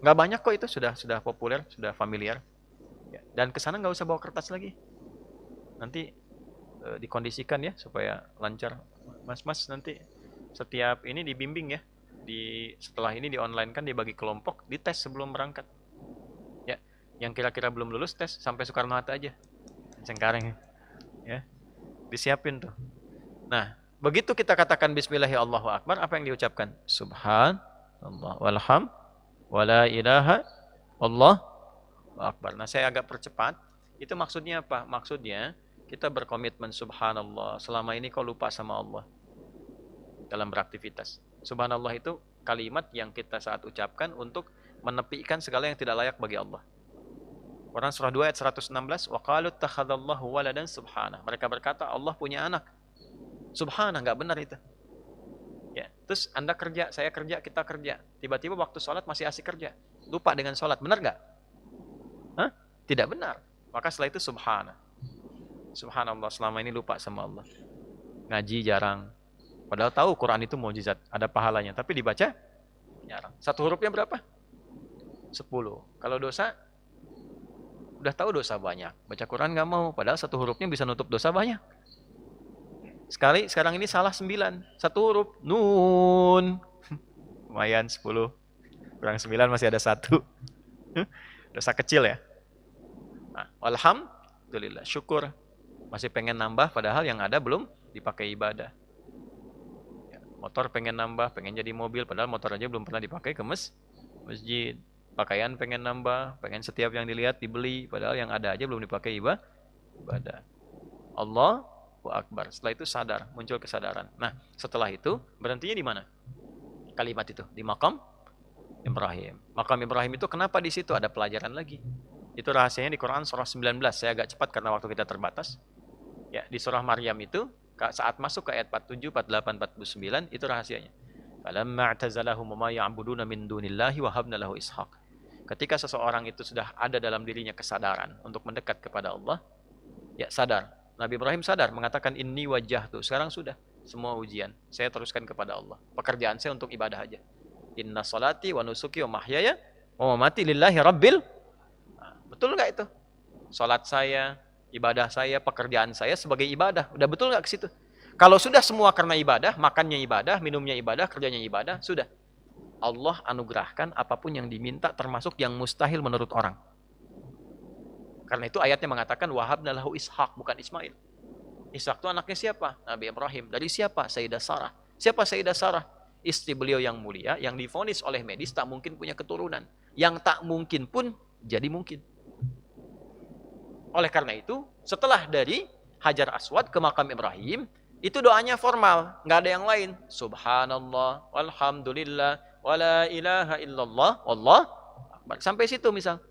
Nggak banyak kok itu, sudah populer, sudah familiar. Ya. Dan kesana nggak usah bawa kertas lagi. Nanti dikondisikan ya supaya lancar. Mas nanti setiap ini dibimbing ya. Setelah ini di online kan dibagi kelompok, dites sebelum berangkat. Ya, yang kira-kira belum lulus tes sampai Soekarno-Hatta aja. Cengkareng ya. Disiapin tuh. Nah, begitu kita katakan bismillahirrahmanirrahim Allahu akbar, apa yang diucapkan? Subhanallah walham wala ilaha Allah akbar. Nah, saya agak percepat. Itu maksudnya apa? Maksudnya kita berkomitmen subhanallah. Selama ini kau lupa sama Allah dalam beraktivitas. Subhanallah itu kalimat yang kita saat ucapkan untuk menepikan segala yang tidak layak bagi Allah. Quran surah 2 ayat 116, wa qalu takhadallahu waladan subhana. Mereka berkata Allah punya anak. Subhana, enggak benar itu. Ya, terus Anda kerja, saya kerja, kita kerja. Tiba-tiba waktu sholat masih asik kerja. Lupa dengan sholat, benar enggak? Hah? Tidak benar. Maka setelah itu subhana. Subhanallah, selama ini lupa sama Allah. Ngaji jarang. Padahal tahu Quran itu mukjizat, ada pahalanya, tapi dibaca jarang. 1 hurufnya berapa? 10. Kalau dosa, udah tahu dosa banyak. Baca Quran nggak mau, padahal 1 hurufnya bisa nutup dosa banyak. Sekarang ini salah 9. 1 huruf, nun. Lumayan 10. Kurang 9 masih ada 1. Dosa kecil ya. Nah, alhamdulillah, syukur. Masih pengen nambah, padahal yang ada belum dipakai ibadah. Motor pengen nambah, pengen jadi mobil, padahal motor aja belum pernah dipakai ke masjid. Pakaian pengen nambah, pengen setiap yang dilihat dibeli, padahal yang ada aja belum dipakai ibadah. Allahu akbar. Setelah itu sadar, muncul kesadaran. Nah, setelah itu berhentinya di mana? Kalimat itu di maqam Ibrahim. Maqam Ibrahim itu kenapa di situ ada pelajaran lagi? Itu rahasianya di Quran surah 19. Saya agak cepat karena waktu kita terbatas. Ya, di surah Maryam itu saat masuk ke ayat 47, 48, 49 itu rahasianya. Falamma i'tazalahum ma ya'buduna min dunillahi wa habna lahu Ishaq. Ketika seseorang itu sudah ada dalam dirinya kesadaran untuk mendekat kepada Allah, ya sadar. Nabi Ibrahim sadar mengatakan inni wajjahtu. Sekarang sudah semua ujian saya teruskan kepada Allah. Pekerjaan saya untuk ibadah aja. Inna salati wa nusuki wa mahyaya wa mamati lillahi rabbil. Nah, betul enggak itu? Salat saya, ibadah saya, pekerjaan saya sebagai ibadah. Udah betul nggak ke situ? Kalau sudah semua karena ibadah, makannya ibadah, minumnya ibadah, kerjanya ibadah, sudah. Allah anugerahkan apapun yang diminta termasuk yang mustahil menurut orang. Karena itu ayatnya mengatakan wahabna lahu Ishaq, bukan Ismail. Ishaq itu anaknya siapa? Nabi Ibrahim. Dari siapa? Sayyidah Sarah. Siapa Sayyidah Sarah? Istri beliau yang mulia, yang divonis oleh medis tak mungkin punya keturunan. Yang tak mungkin pun jadi mungkin. Oleh karena itu, setelah dari Hajar Aswad ke makam Ibrahim, itu doanya formal, nggak ada yang lain. Subhanallah, walhamdulillah, wala ilaha illallah, wallah. Sampai situ misal.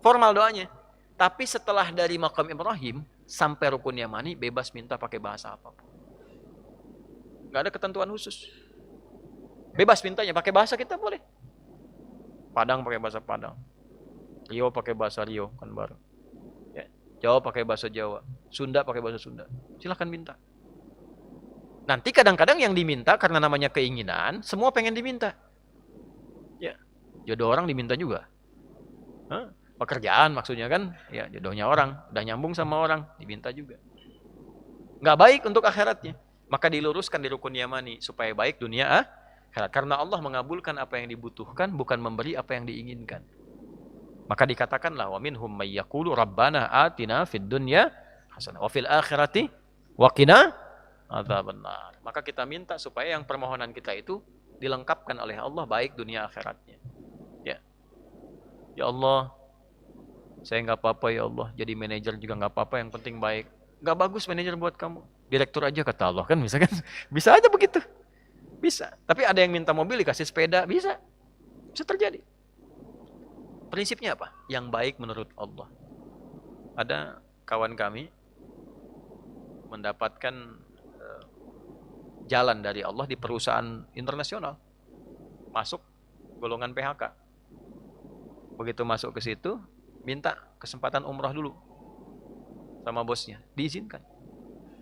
Formal doanya. Tapi setelah dari makam Ibrahim, sampai rukun Yamani, bebas minta pakai bahasa apapun. Nggak ada ketentuan khusus. Bebas mintanya, pakai bahasa kita boleh. Padang pakai bahasa Padang. Riau pakai bahasa Riau, kan baru. Jawa pakai bahasa Jawa, Sunda pakai bahasa Sunda. Silahkan minta. Nanti kadang-kadang yang diminta karena namanya keinginan, semua pengen diminta. Ya, jodoh orang diminta juga. Hah? Pekerjaan maksudnya kan, ya jodohnya orang, udah nyambung sama orang, diminta juga. Nggak baik untuk akhiratnya. Maka diluruskan di rukun Yamani supaya baik dunia akhirat. Karena Allah mengabulkan apa yang dibutuhkan, bukan memberi apa yang diinginkan. Maka dikatakanlah wa minhum may yaqulu rabbana atina fid dunya hasanah wa fil akhirati wa qina adzabannar. Maka kita minta supaya yang permohonan kita itu dilengkapkan oleh Allah baik dunia akhiratnya. Ya. Ya Allah, saya nggak apa-apa ya Allah, jadi manajer juga nggak apa-apa, yang penting baik. Nggak bagus manajer buat kamu, direktur aja kata Allah kan, bisa kan? Bisa aja begitu, bisa. Tapi ada yang minta mobil dikasih sepeda, bisa terjadi. Prinsipnya apa? Yang baik menurut Allah. Ada kawan kami mendapatkan jalan dari Allah di perusahaan internasional, masuk golongan PHK. Begitu masuk ke situ, minta kesempatan umrah dulu sama bosnya, diizinkan.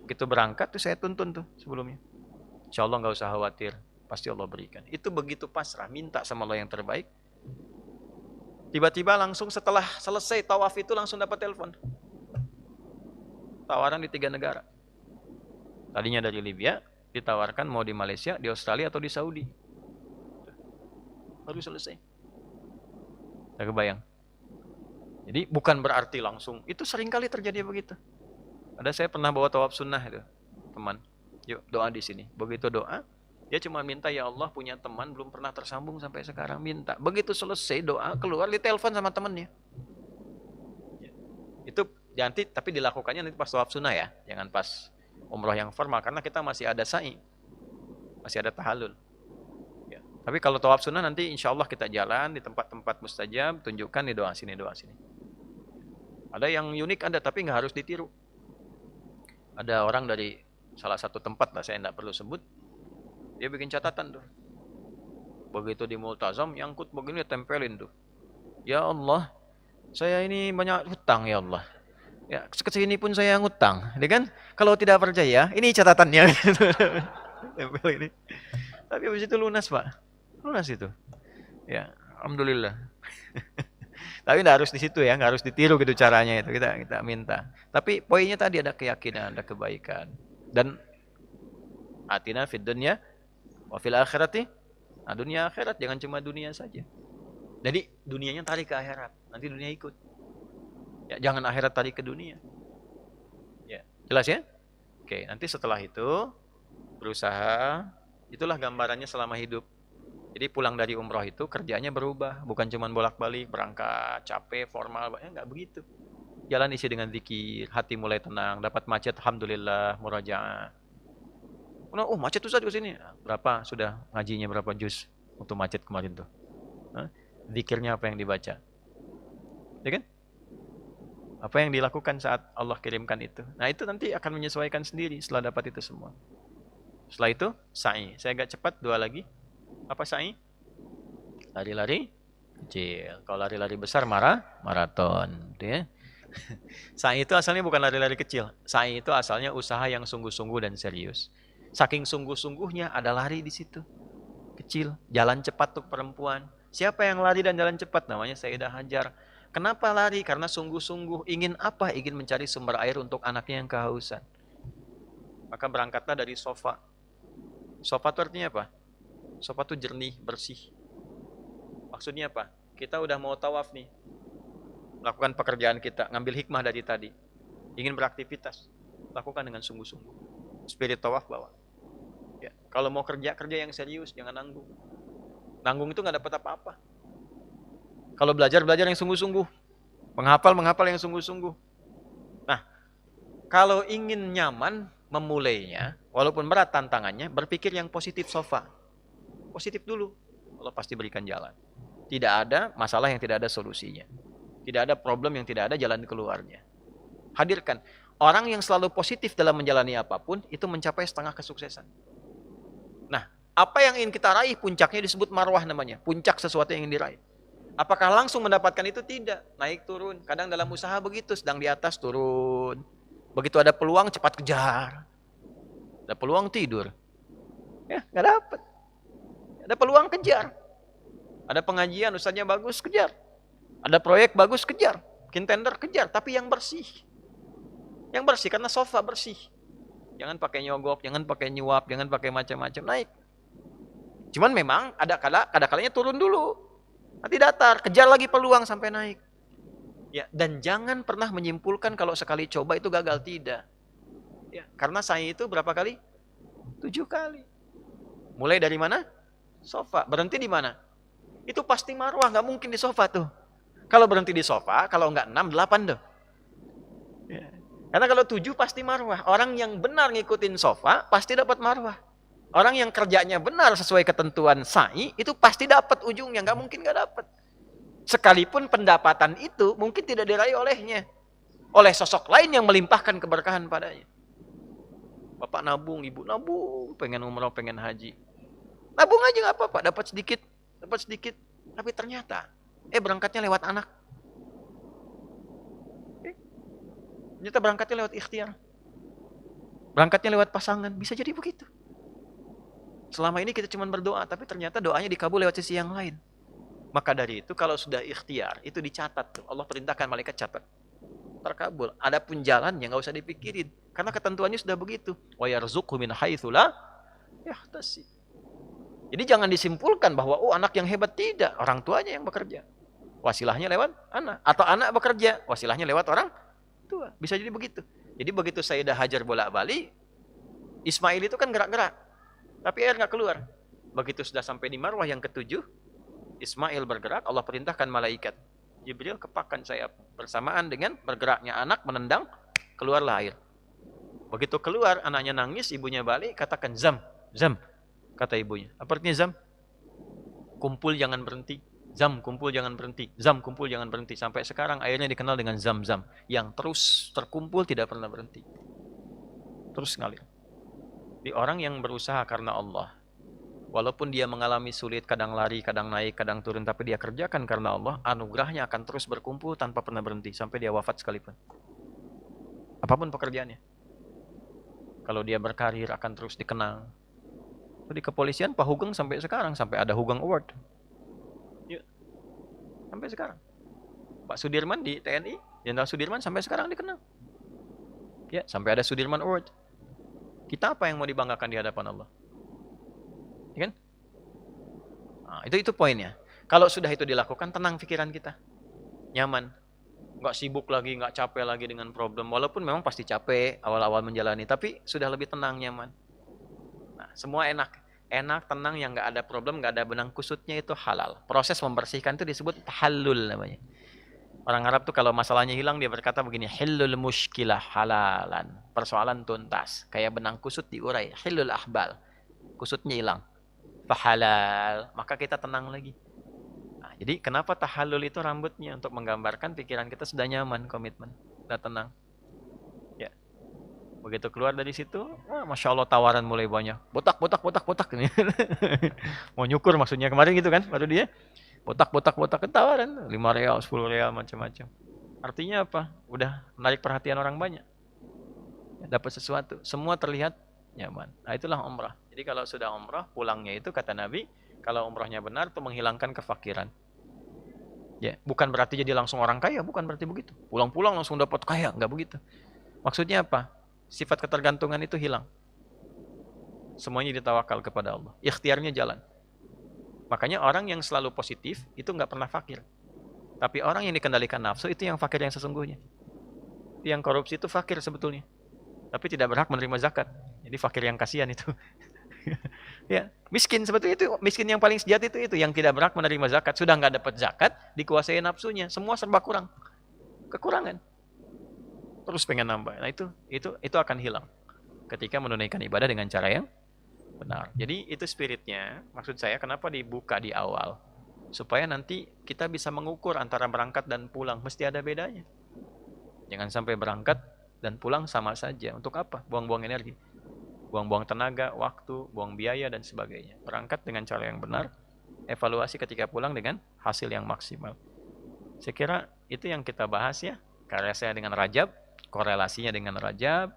Begitu berangkat tuh saya tuntun tuh sebelumnya, insya Allah nggak usah khawatir, pasti Allah berikan. Itu begitu pasrah, minta sama Allah yang terbaik. Tiba-tiba langsung setelah selesai tawaf itu langsung dapat telepon, tawaran di 3 negara. Tadinya dari Libya, ditawarkan mau di Malaysia, di Australia atau di Saudi. Baru selesai. Saya kebayang. Jadi bukan berarti langsung, itu seringkali terjadi begitu. Ada saya pernah bawa tawaf sunnah itu, teman. Yuk doa di sini. Begitu doa, dia cuma minta ya Allah punya teman belum pernah tersambung sampai sekarang, minta. Begitu selesai doa keluar ditelepon sama temannya. Itu nanti tapi dilakukannya nanti pas tawaf sunnah ya, jangan pas umroh yang formal karena kita masih ada sa'i, masih ada tahallul. Ya. Tapi kalau tawaf sunnah nanti insya Allah kita jalan di tempat-tempat mustajab, tunjukkan di doa sini, doa sini. Ada yang unik ada tapi nggak harus ditiru. Ada orang dari salah satu tempat lah, saya nggak perlu sebut. Dia bikin catatan tuh. Begitu di multazam, nyangkut begini tempelin tuh. Ya Allah, saya ini banyak hutang ya Allah. Ya, kesini pun saya ngutang, ya kan? Kalau tidak percaya, ini catatannya. Tempel ini. Tapi habis itu lunas, Pak. Lunas itu. Ya, alhamdulillah. Tapi nggak harus di situ ya, nggak harus ditiru gitu caranya itu. Kita minta. Tapi poinnya tadi ada keyakinan, ada kebaikan. Dan atina fid dunya wa fil akhirati. Nah, dunia akhirat jangan cuma dunia saja. Jadi dunianya tarik ke akhirat, nanti dunia ikut. Ya, jangan akhirat tarik ke dunia. Ya, jelas ya? Oke, nanti setelah itu berusaha, itulah gambarannya selama hidup. Jadi pulang dari umroh itu kerjanya berubah, bukan cuma bolak-balik, berangkat, capek, formal, nggak begitu. Jalan isi dengan zikir, hati mulai tenang, dapat macet, alhamdulillah, murajaah. Oh macet tuh saat ke sini. Berapa sudah ngajinya berapa juz untuk macet kemarin tuh? Zikirnya apa yang dibaca? Ya kan? Apa yang dilakukan saat Allah kirimkan itu? Nah itu nanti akan menyesuaikan sendiri setelah dapat itu semua. Setelah itu sa'i. Saya agak cepat, 2 lagi. Apa sa'i? Lari-lari kecil. Kalau lari-lari besar maraton, gitu ya. Sa'i itu asalnya bukan lari-lari kecil. Sa'i itu asalnya usaha yang sungguh-sungguh dan serius. Saking sungguh-sungguhnya ada lari di situ. Kecil, jalan cepat untuk perempuan. Siapa yang lari dan jalan cepat? Namanya Sayyidah Hajar. Kenapa lari? Karena sungguh-sungguh. Ingin apa? Ingin mencari sumber air untuk anaknya yang kehausan. Maka berangkatlah dari sofa. Sofa itu artinya apa? Sofa itu jernih, bersih. Maksudnya apa? Kita udah mau tawaf nih. Lakukan pekerjaan kita, ngambil hikmah dari tadi. Ingin beraktivitas, lakukan dengan sungguh-sungguh. Spirit tawaf bawa. Ya, kalau mau kerja yang serius, jangan nanggung. Nanggung itu nggak dapat apa-apa. Kalau belajar yang sungguh-sungguh, menghafal yang sungguh-sungguh. Nah, kalau ingin nyaman memulainya, walaupun berat tantangannya, berpikir yang positif sofa. Positif dulu, Allah pasti berikan jalan. Tidak ada masalah yang tidak ada solusinya. Tidak ada problem yang tidak ada jalan keluarnya. Hadirkan. Orang yang selalu positif dalam menjalani apapun, itu mencapai setengah kesuksesan. Nah, apa yang ingin kita raih, puncaknya disebut marwah namanya. Puncak sesuatu yang ingin diraih. Apakah langsung mendapatkan itu? Tidak. Naik turun. Kadang dalam usaha begitu, sedang di atas turun. Begitu ada peluang, cepat kejar. Ada peluang tidur. Ya, nggak dapat. Ada peluang kejar. Ada pengajian, ustaznya bagus, kejar. Ada proyek bagus, kejar. Bikin tender, kejar. Tapi yang bersih. Yang bersih, karena sofa bersih. Jangan pakai nyogok, jangan pakai nyuap, jangan pakai macam-macam. Naik. Cuman memang ada kadang-kadangnya turun dulu. Nanti datar, kejar lagi peluang sampai naik. Ya, dan jangan pernah menyimpulkan kalau sekali coba itu gagal, tidak. Ya, karena sa'i itu berapa kali? 7 kali. Mulai dari mana? Sofa. Berhenti di mana? Itu pasti marwah, nggak mungkin di sofa tuh. Kalau berhenti di sofa, kalau nggak 6, 8 tuh. Ya. Karena kalau 7 pasti marwah. Orang yang benar ngikutin sofa pasti dapat marwah. Orang yang kerjanya benar sesuai ketentuan sa'i itu pasti dapat ujungnya, nggak mungkin nggak dapat. Sekalipun pendapatan itu mungkin tidak diraih olehnya, oleh sosok lain yang melimpahkan keberkahan padanya. Bapak nabung, ibu nabung, pengen umroh, pengen haji. Nabung aja nggak apa-apa, dapat sedikit. Tapi ternyata, berangkatnya lewat anak. Ternyata berangkatnya lewat ikhtiar. Berangkatnya lewat pasangan, bisa jadi begitu. Selama ini kita cuma berdoa, tapi ternyata doanya dikabul lewat sisi yang lain. Maka dari itu kalau sudah ikhtiar, itu dicatat tuh. Allah perintahkan malaikat catat. Terkabul. Adapun jalannya nggak usah dipikirin, karena ketentuannya sudah begitu. Wa yarzuqhu min haitsu la yahtasib. Jadi jangan disimpulkan bahwa anak yang hebat, tidak, orang tuanya yang bekerja. Wasilahnya lewat anak, atau anak bekerja, wasilahnya lewat orang tua. Bisa jadi begitu. Jadi begitu Sayyidah Hajar bolak-balik, Ismail itu kan gerak-gerak, tapi air nggak keluar. Begitu sudah sampai di marwah yang ke-7, Ismail bergerak, Allah perintahkan malaikat Jibril kepakkan sayap. Bersamaan dengan bergeraknya anak menendang, keluarlah air. Begitu keluar, anaknya nangis, ibunya balik, katakan zam, zam. Kata ibunya. Apa artinya zam? Kumpul jangan berhenti. Zam, kumpul jangan berhenti. Zam, kumpul jangan berhenti. Sampai sekarang airnya dikenal dengan zam-zam. Yang terus terkumpul tidak pernah berhenti. Terus ngalir. Di orang yang berusaha karena Allah, walaupun dia mengalami sulit, kadang lari, kadang naik, kadang turun, tapi dia kerjakan karena Allah, anugerahnya akan terus berkumpul tanpa pernah berhenti, sampai dia wafat sekalipun. Apapun pekerjaannya. Kalau dia berkarir akan terus dikenang. Di kepolisian Pak Hugeng sampai sekarang, sampai ada Hugeng Award. Ya. Sampai sekarang. Pak Sudirman di TNI, Jenderal Sudirman sampai sekarang dikenang. Ya, sampai ada Sudirman Award. Kita apa yang mau dibanggakan di hadapan Allah? Ya kan? Nah, itu poinnya. Kalau sudah itu dilakukan, tenang pikiran kita. Nyaman. Nggak sibuk lagi, nggak capek lagi dengan problem. Walaupun memang pasti capek awal-awal menjalani, tapi sudah lebih tenang, nyaman. Nah, semua enak. Enak, tenang, yang nggak ada problem, nggak ada benang kusutnya, itu halal. Proses membersihkan itu disebut tahallul namanya. Orang Arab tuh kalau masalahnya hilang, dia berkata begini, hillul mushkilah halalan. Persoalan tuntas. Kayak benang kusut diurai. Hillul ahbal. Kusutnya hilang. Fahalal. Maka kita tenang lagi. Nah, jadi kenapa tahallul itu rambutnya? Untuk menggambarkan pikiran kita sudah nyaman, komitmen. Sudah tenang. Ya. Begitu keluar dari situ, Masya Allah tawaran mulai banyak. Botak. Mau nyukur maksudnya kemarin gitu kan, baru dia. Botak tawaran. 5 real, 10 real, macam-macam. Artinya apa? Udah menarik perhatian orang banyak. Ya, dapat sesuatu. Semua terlihat nyaman. Nah, itulah umrah. Jadi kalau sudah umrah, pulangnya itu kata Nabi, kalau umrahnya benar itu menghilangkan kefakiran. Ya, bukan berarti jadi langsung orang kaya, bukan berarti begitu. Pulang-pulang langsung dapat kaya, enggak begitu. Maksudnya apa? Sifat ketergantungan itu hilang. Semuanya ditawakal kepada Allah. Ikhtiarnya jalan. Makanya orang yang selalu positif itu enggak pernah fakir. Tapi orang yang dikendalikan nafsu itu yang fakir yang sesungguhnya. Yang korupsi itu fakir sebetulnya. Tapi tidak berhak menerima zakat. Jadi fakir yang kasihan itu. Ya, miskin sebetulnya itu, miskin yang paling sejati itu yang tidak berhak menerima zakat. Sudah nggak dapat zakat, dikuasai nafsunya, semua serba kurang, kekurangan, terus pengen nambah. Nah itu akan hilang ketika menunaikan ibadah dengan cara yang benar. Jadi itu spiritnya. Maksud saya kenapa dibuka di awal, supaya nanti kita bisa mengukur antara berangkat dan pulang. Mesti ada bedanya. Jangan sampai berangkat dan pulang sama saja. Untuk apa? Buang-buang energi, buang-buang tenaga, waktu, buang biaya, dan sebagainya. Berangkat dengan cara yang benar, evaluasi ketika pulang dengan hasil yang maksimal. Saya kira itu yang kita bahas ya, karya saya dengan Rajab, korelasinya dengan Rajab,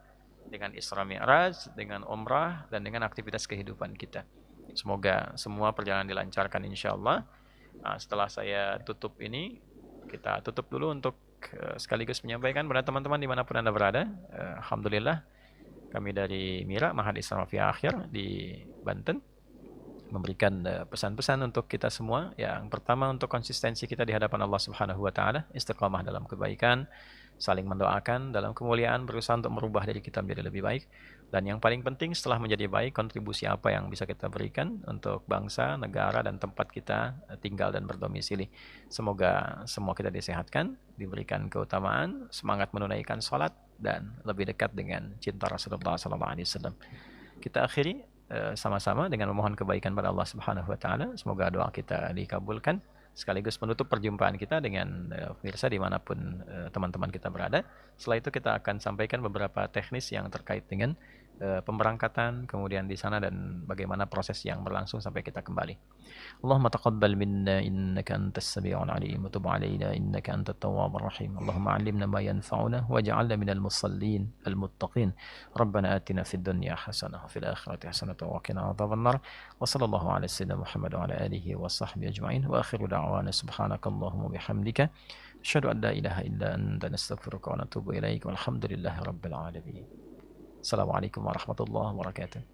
dengan Isra Mi'raj, dengan Umrah, dan dengan aktivitas kehidupan kita. Semoga semua perjalanan dilancarkan insyaAllah. Nah, setelah saya tutup ini, kita tutup dulu untuk sekaligus menyampaikan pada teman-teman dimanapun Anda berada. Alhamdulillah, kami dari Mira, Mahad Islam Fi Akhir di Banten, memberikan pesan-pesan untuk kita semua. Yang pertama, untuk konsistensi kita di hadapan Allah Subhanahu wa taala, istiqamah dalam kebaikan, saling mendoakan dalam kemuliaan, berusaha untuk merubah diri kita menjadi lebih baik. Dan yang paling penting setelah menjadi baik, kontribusi apa yang bisa kita berikan untuk bangsa, negara, dan tempat kita tinggal dan berdomisili. Semoga semua kita disehatkan, diberikan keutamaan, semangat menunaikan sholat, dan lebih dekat dengan cinta Rasulullah SAW. Kita akhiri sama-sama dengan memohon kebaikan pada Allah Subhanahu wa taala. Semoga doa kita dikabulkan, sekaligus menutup perjumpaan kita dengan pemirsa dimanapun teman-teman kita berada. Setelah itu kita akan sampaikan beberapa teknis yang terkait dengan pemberangkatan, kemudian di sana, dan bagaimana proses yang berlangsung sampai kita kembali. Allahumma taqabbal minna innaka antas sami'ul alim wa tub alaina innaka antat tawwabur rahim. Allahumma 'allimna ma yanfa'una waj'alna minal musallin al-muttaqin. Rabbana atina fid dunya hasanah wa fil akhirati hasanah wa qina adzabannar. Wa sallallahu ala sayyidina Muhammad wa ala alihi wa sahbihi ajma'in. Wa akhiru da'wana subhanakallahumma bihamdika asyhadu an la ilaha illa anta nastaghfiruka wa natubu ilaik. Walhamdulillahi rabbil alamin. Assalamualaikum warahmatullahi wabarakatuh.